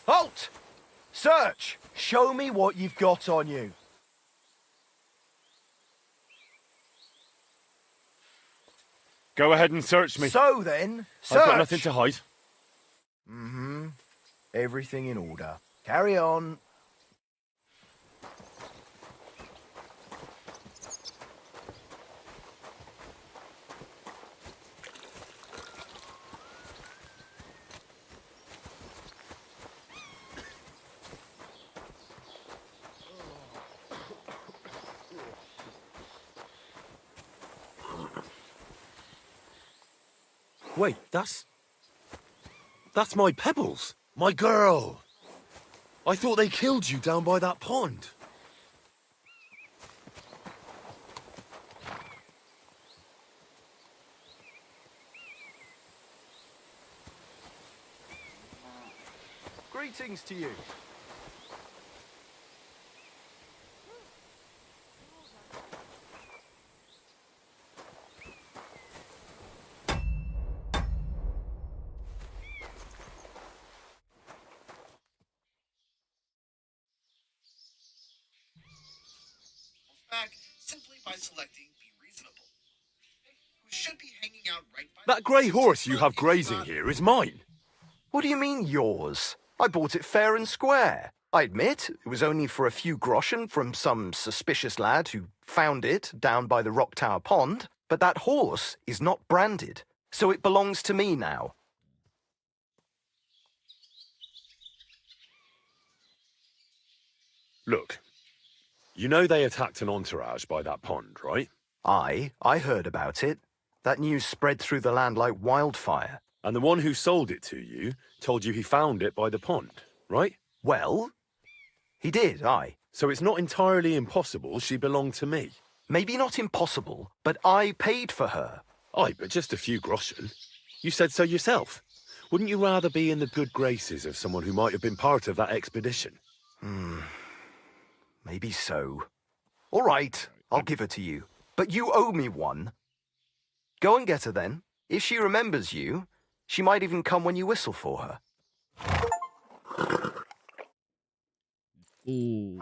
Halt! Search! Show me what you've got on you. Go ahead and search me. So then, search! I've got nothing to hide. Mm-hmm. Everything in order. Carry on. Wait, that's my Pebbles. My girl. I thought they killed you down by that pond. Greetings to you. back simply by selecting Be Reasonable, who should be hanging out right by That grey horse you have grazing here is mine. What do you mean, yours? I bought it fair and square. I admit, it was only for a few groschen from some suspicious lad who found it down by the Rock Tower Pond, but that horse is not branded, so it belongs to me now. Look, you know they attacked an entourage by that pond, right? I heard about it. That news spread through the land like wildfire. And the one who sold it to you told you he found it by the pond, right? Well, he did, aye. So it's not entirely impossible she belonged to me. Maybe not impossible, but I paid for her. Aye, but just a few groschen. You said so yourself. Wouldn't you rather be in the good graces of someone who might have been part of that expedition? Maybe so. All right, I'll give her to you. But you owe me one. Go and get her then. If she remembers you, she might even come when you whistle for her. Ooh.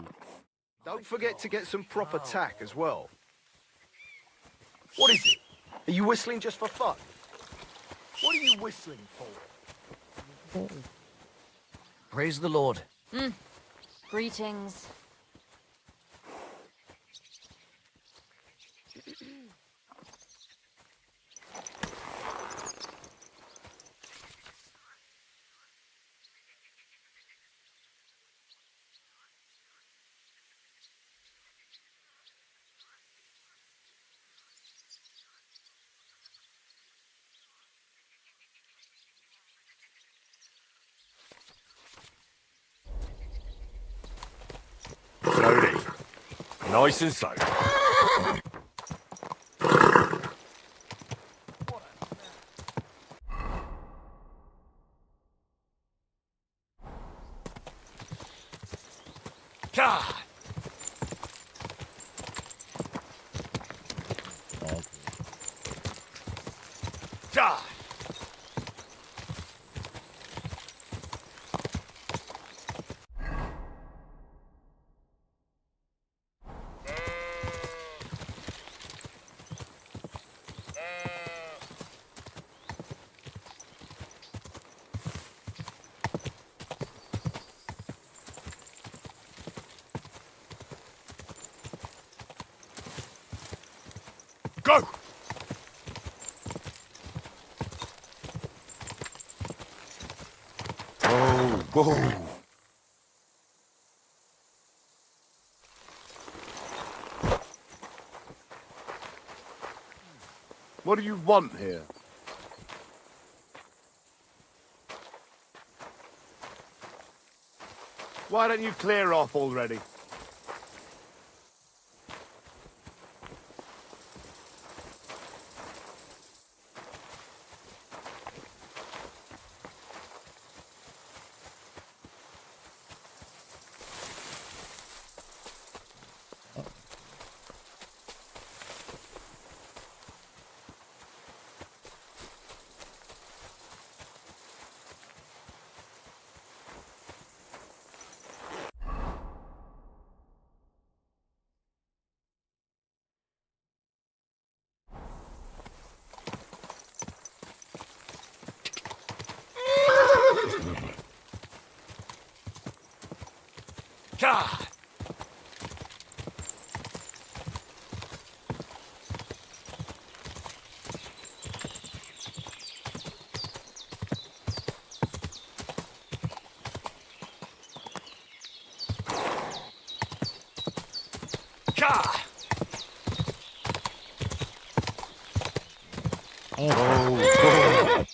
Don't forget to get some proper tack as well. What is it? Are you whistling just for fun? What are you whistling for? Praise the Lord. Greetings. Slowly. Nice and slow. God. God. Go! Oh, whoa. What do you want here? Why don't you clear off already? God! God! Oh.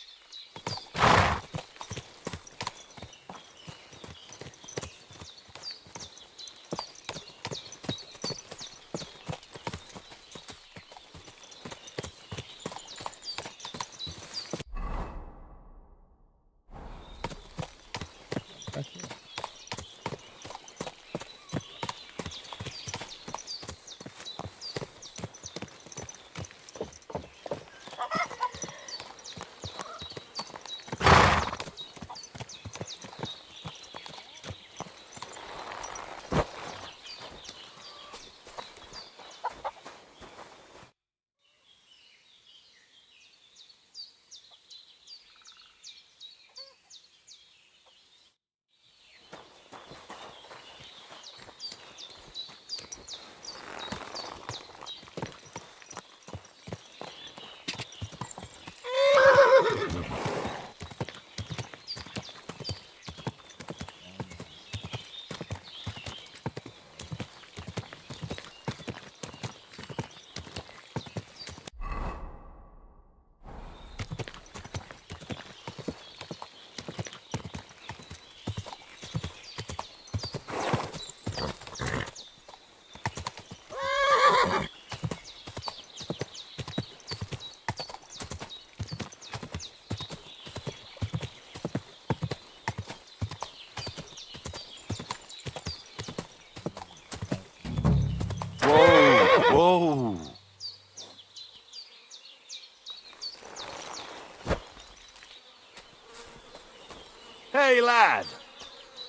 Lad,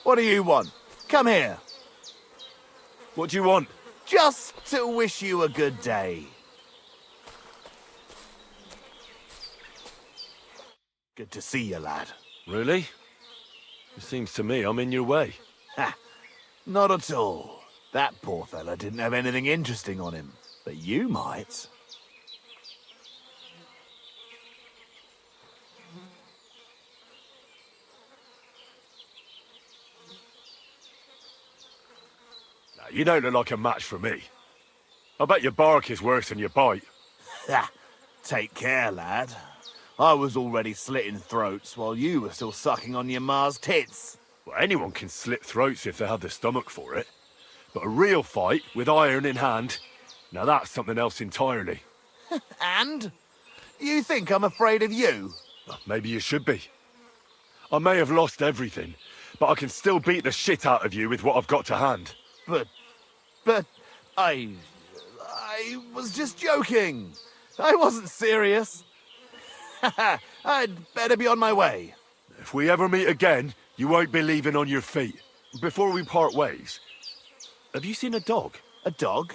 what do you want? Come here. What do you want? Just to wish you a good day. Good to see you, lad. Really? It seems to me I'm in your way. Ha! Not at all. That poor fella didn't have anything interesting on him. But you might. Now, you don't look like a match for me. I bet your bark is worse than your bite. Ha! Take care, lad. I was already slitting throats while you were still sucking on your ma's tits. Well, anyone can slit throats if they have the stomach for it. But a real fight, with iron in hand, now that's something else entirely. And? You think I'm afraid of you? Well, maybe you should be. I may have lost everything, but I can still beat the shit out of you with what I've got to hand. But I was just joking. I wasn't serious. I'd better be on my way. If we ever meet again, you won't be leaving on your feet. Before we part ways, have you seen a dog? A dog?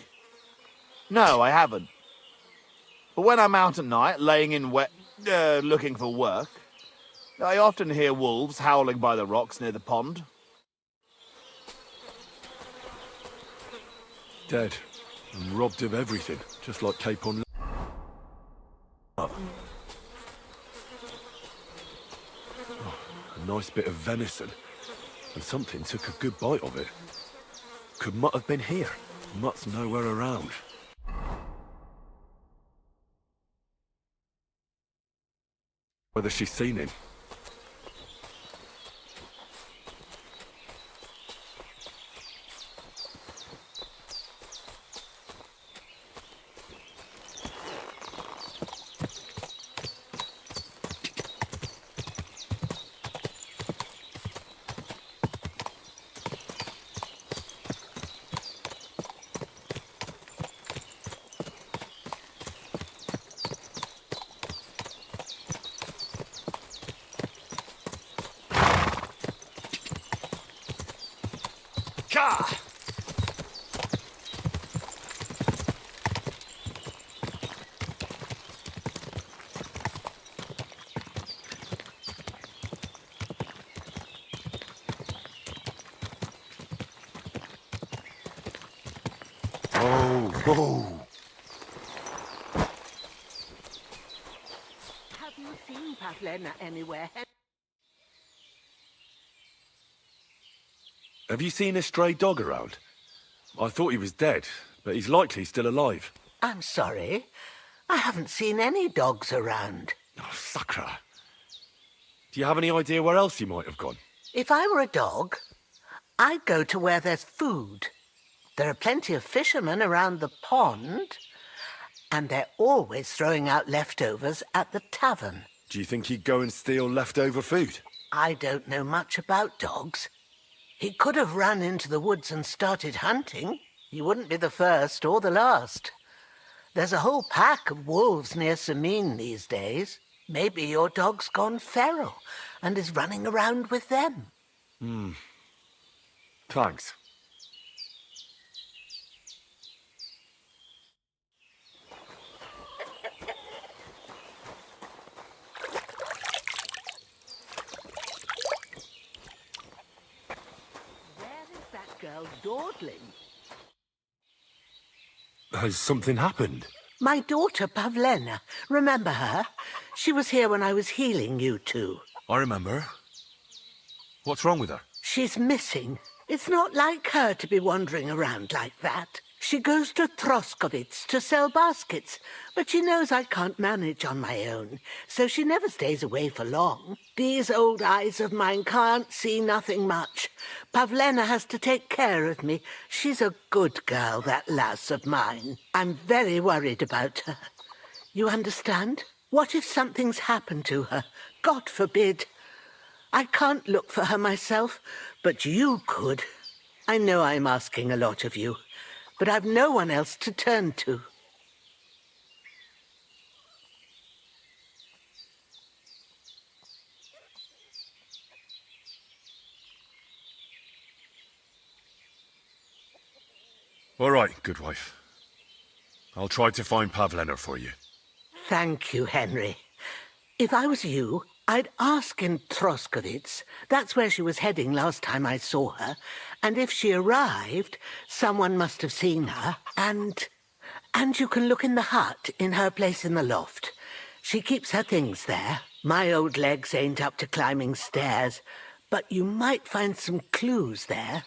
No, I haven't. But when I'm out at night, laying in wet, looking for work, I often hear wolves howling by the rocks near the pond. Dead. And robbed of everything, just like Capon. A nice bit of venison. And something took a good bite of it. Could Mutt have been here? Mutt's nowhere around. Whether she's seen him. Whoa. Have you seen Pavlena anywhere? Have you seen a stray dog around? I thought he was dead, but he's likely still alive. I'm sorry. I haven't seen any dogs around. Oh, Sakra. Do you have any idea where else he might have gone? If I were a dog, I'd go to where there's food. There are plenty of fishermen around the pond, and they're always throwing out leftovers at the tavern. Do you think he'd go and steal leftover food? I don't know much about dogs. He could have run into the woods and started hunting. He wouldn't be the first or the last. There's a whole pack of wolves near Samin these days. Maybe your dog's gone feral and is running around with them. Thanks. Girl dawdling. Has something happened? My daughter, Pavlena. Remember her? She was here when I was healing you two. I remember. What's wrong with her? She's missing. It's not like her to be wandering around like that. She goes to Troskovitz to sell baskets, but she knows I can't manage on my own, so she never stays away for long. These old eyes of mine can't see nothing much. Pavlena has to take care of me. She's a good girl, that lass of mine. I'm very worried about her. You understand? What if something's happened to her? God forbid. I can't look for her myself, but you could. I know I'm asking a lot of you, but I've no one else to turn to. All right, good wife. I'll try to find Pavlena for you. Thank you, Henry. If I was you, I'd ask in Troskovitz. That's where she was heading last time I saw her. And if she arrived, someone must have seen her. And you can look in the hut in her place in the loft. She keeps her things there. My old legs ain't up to climbing stairs, but you might find some clues there.